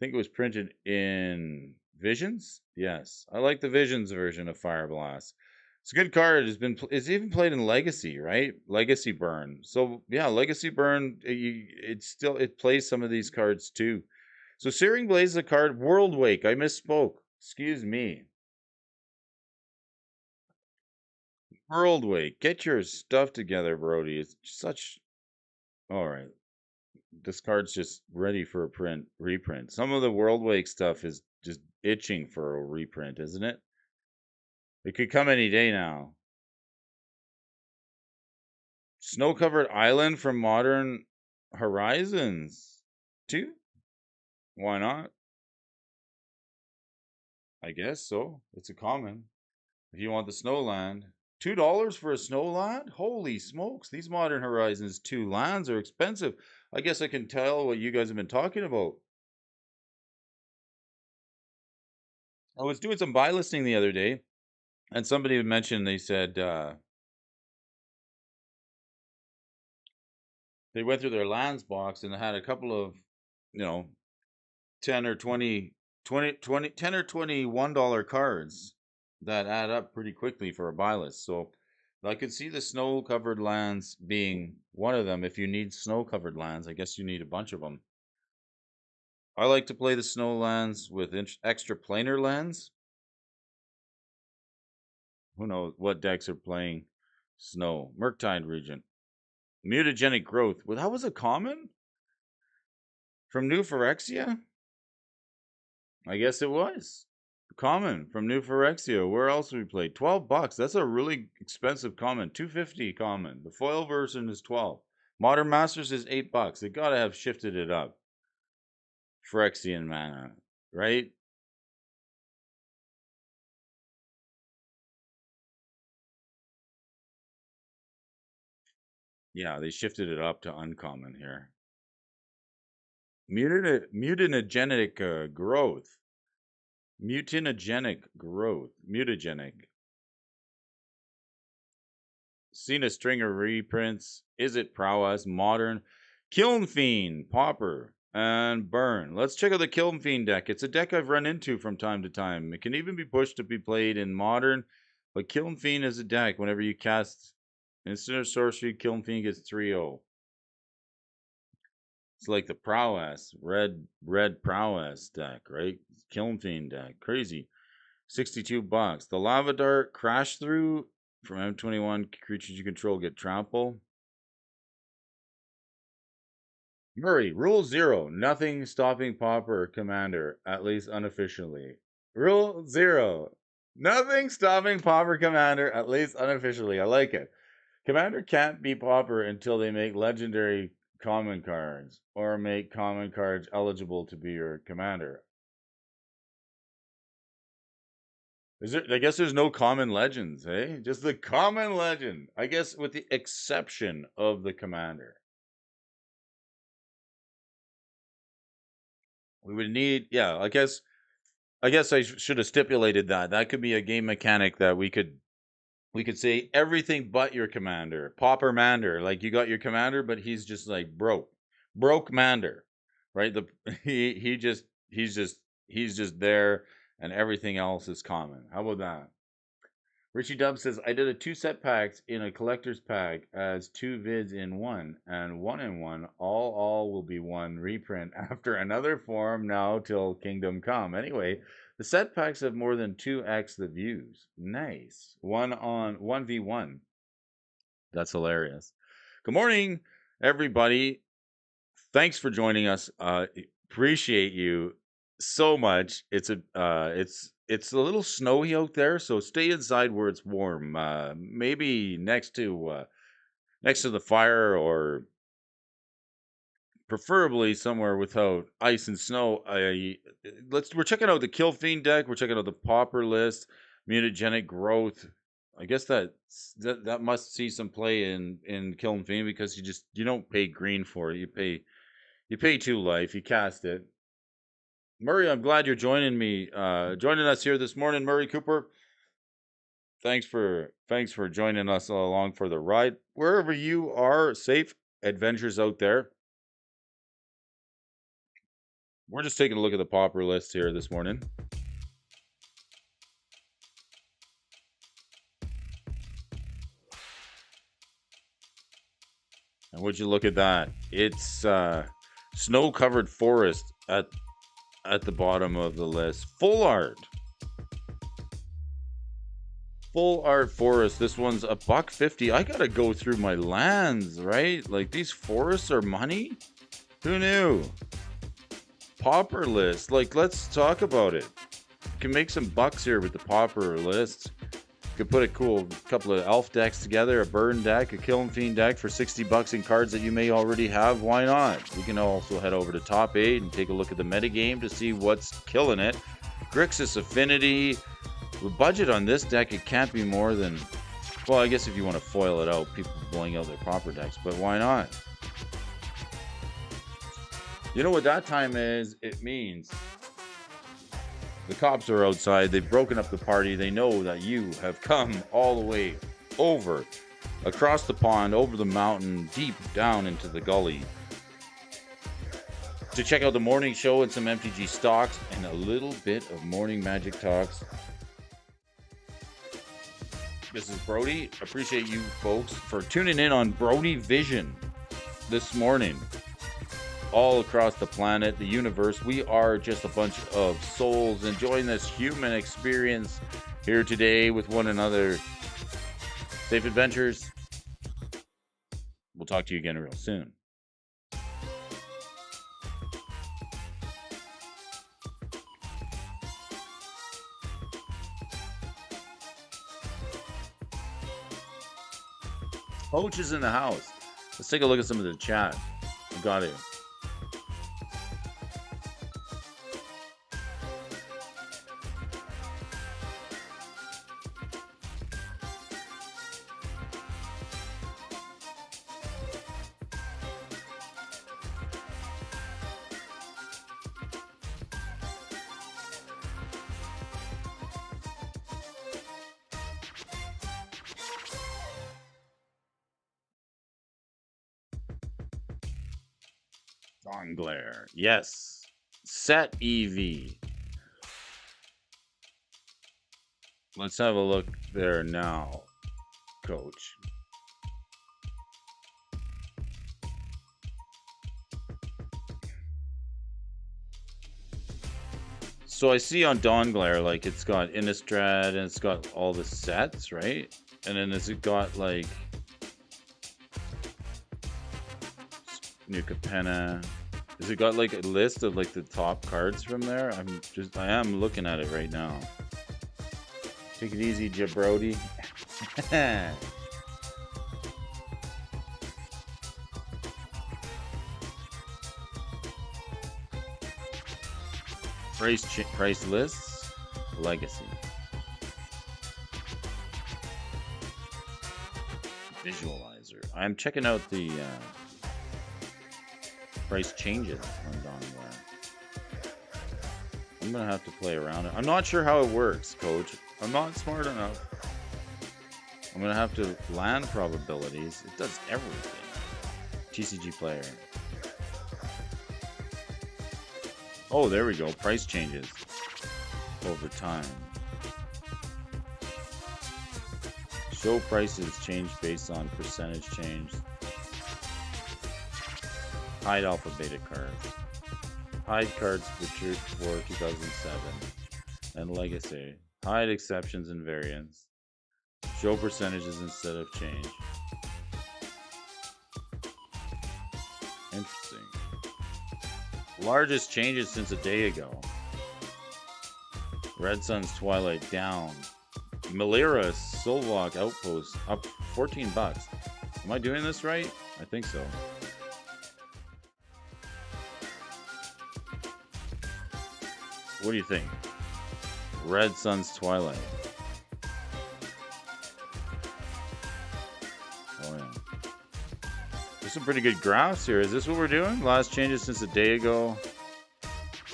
Speaker 1: think it was printed in Visions. Yes, I like the Visions version of Fire Blast. It's a good card. It's even played in Legacy, right? Legacy Burn. So yeah, Legacy Burn. It plays some of these cards too. So Searing Blaze is a card. World Wake. I misspoke. Excuse me. World Wake. Get your stuff together, Brody. It's such. All right. This card's just ready for a reprint. Some of the World Wake stuff is just itching for a reprint, isn't it? It could come any day now. Snow-covered island from Modern Horizons 2? Why not? I guess so. It's a common. If you want the Snowland. $2 for a Snowland? Holy smokes, these Modern Horizons 2 lands are expensive. I guess I can tell what you guys have been talking about. I was doing some buy listing the other day, and somebody mentioned, they said, they went through their lands box and had a couple of, 10 or 20 10 or $21 cards that add up pretty quickly for a buy list. So I could see the snow-covered lands being one of them. If you need snow-covered lands, I guess you need a bunch of them. I like to play the snow lands with extra planar lands. Who knows what decks are playing snow? Murktide Regent. Mutagenic Growth. Well, that was a common? From New Phyrexia? I guess it was. Common from New Phyrexia. Where else we played? $12. That's a really expensive common. $2.50 common. The foil version is 12. Modern Masters is $8. They gotta have shifted it up. Phyrexian mana, right? Yeah, they shifted it up to uncommon here. Mutagenic growth. Mutagenic growth. Mutagenic. Seen a string of reprints. Is it prowess? Modern. Kiln Fiend, Pauper, and Burn. Let's check out the Kiln Fiend deck. It's a deck I've run into from time to time. It can even be pushed to be played in Modern, but Kiln Fiend is a deck. Whenever you cast instant or sorcery, Kiln Fiend gets 3-0. It's like the prowess, red prowess deck, right? Kiln Fiend deck, crazy. $62. The Lava Dart Crash Through from M21. Creatures you control get trample. Murray, Rule 0. Nothing stopping Pauper or Commander, at least unofficially. Rule 0. Nothing stopping Pauper Commander, at least unofficially. I like it. Commander can't beat Pauper until they make legendary common cards or make common cards eligible to be your commander. Is there? I guess there's no common legends, eh? Just the common legend. I guess with the exception of the commander. We would need, yeah, I guess I should have stipulated that. That could be a game mechanic that we could say everything but your commander. Pauper Mander. Like you got your commander, but he's just like broke. Broke Mander. Right? He's just there and everything else is common. How about that? Richie Dub says, I did a 2-set packs in a collector's pack as 2 vids in one, and 1 in 1. All will be one reprint after another form now till Kingdom Come. Anyway, the set packs have more than 2x the views. Nice. 1v1. That's hilarious. Good morning, everybody. Thanks for joining us. Appreciate you so much. It's a little snowy out there, so stay inside where it's warm. Maybe next to the fire, or preferably somewhere without ice and snow. We're checking out the Kill Fiend deck. We're checking out the Pauper list, Mutagenic Growth. I guess that must see some play in Kill Fiend, because you don't pay green for it. You pay 2 life. You cast it. Murray, I'm glad you're joining us here this morning, Murray Cooper. Thanks for joining us along for the ride. Wherever you are, safe adventures out there. We're just taking a look at the Pauper list here this morning. And would you look at that? It's snow-covered forest at the bottom of the list. Full art forest. This one's $150. I gotta go through my lands, right? Like, these forests are money. Who knew? Pauper list. Like, let's talk about it. You can make some bucks here with the Pauper list. You could put a cool couple of elf decks together, a burn deck, a Kiln Fiend deck for $60 in cards that you may already have. Why not? We can also head over to Top 8 and take a look at the metagame to see what's killing it. Grixis Affinity. The budget on this deck, it can't be more than, well, I guess if you want to foil it out, people blowing out their Pauper decks, but why not? You know what that time is? It means the cops are outside. They've broken up the party. They know that you have come all the way over, across the pond, over the mountain, deep down into the gully to check out the morning show and some MTG stocks and a little bit of morning magic talks. This is Brody. Appreciate you folks for tuning in on Brody Vision this morning. All across the planet, the universe, we are just a bunch of souls enjoying this human experience here today with one another. Safe adventures. We'll talk to you again real soon. Coach is in the house. Let's take a look at some of the chat. We got it. Glare. Yes. Set EV. Let's have a look there now, Coach. So I see on Dawn Glare, like, it's got Innistrad and it's got all the sets, right? And then has it got, like, New Capenna? Has it got like a list of like the top cards from there? I am looking at it right now. Take it easy, Jabrody. Price lists, legacy. Visualizer. I'm checking out the price changes on Dawn Glare. I'm gonna have to play around it. I'm not sure how it works, Coach. I'm not smart enough. I'm gonna have to land probabilities. It does everything. TCG player. Oh, there we go. Price changes over time. Show prices change based on percentage change. Hide alpha beta cards. Hide cards for 2007. And legacy. Hide exceptions and variants. Show percentages instead of change. Interesting. Largest changes since a day ago. Red Sun's Twilight down. Malira Solvok Outpost up $14. Am I doing this right? I think so. What do you think? Red Sun's Twilight. Oh yeah. There's some pretty good graphs here. Is this what we're doing? Last changes since a day ago.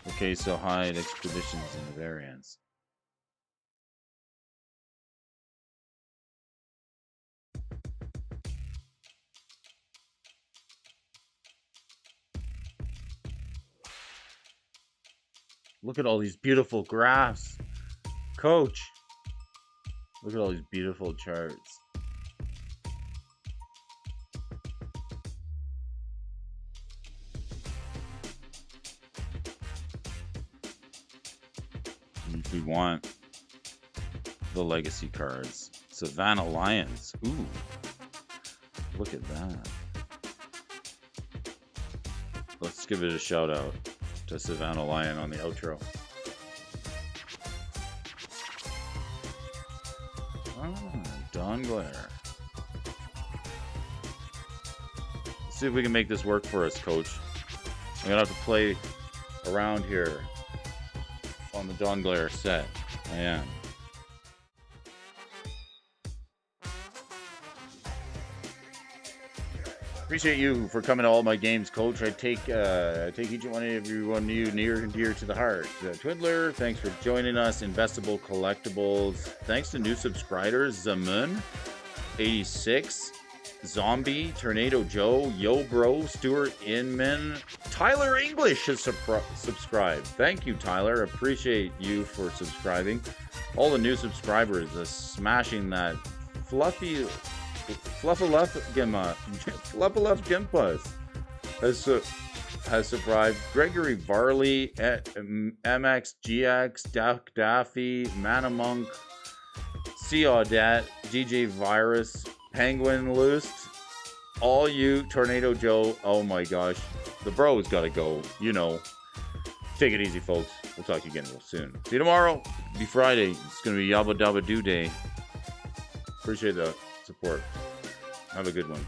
Speaker 1: Okay, so hide expeditions and the variants. Look at all these beautiful graphs. Coach. Look at all these beautiful charts. We want the legacy cards. Savannah Lions. Ooh. Look at that. Let's give it a shout out to Savannah Lion on the outro. Dawn Glare. Let's see if we can make this work for us, Coach. I'm gonna have to play around here on the Dawn Glare set. I am. Appreciate you for coming to all my games, Coach. I take each one of everyone you near and dear to the heart. Twiddler, thanks for joining us. Investable Collectibles. Thanks to new subscribers, Zamun86. Zombie, Tornado Joe, Yo Bro, Stuart Inman, Tyler English has subscribed. Thank you, Tyler. Appreciate you for subscribing. All the new subscribers smashing that Fluffaluf Gimpas has subscribed. Gregory Varley, MXGX, Duck Daffy, Manamonk, C. Audat, DJ Virus, Penguin Loosed, all you, Tornado Joe. Oh my gosh, the bro's gotta go. Take it easy, folks. We'll talk to you again real soon. See you tomorrow. It'll be Friday. It's gonna be Yabba Dabba Doo Day. Appreciate the support. Have a good one.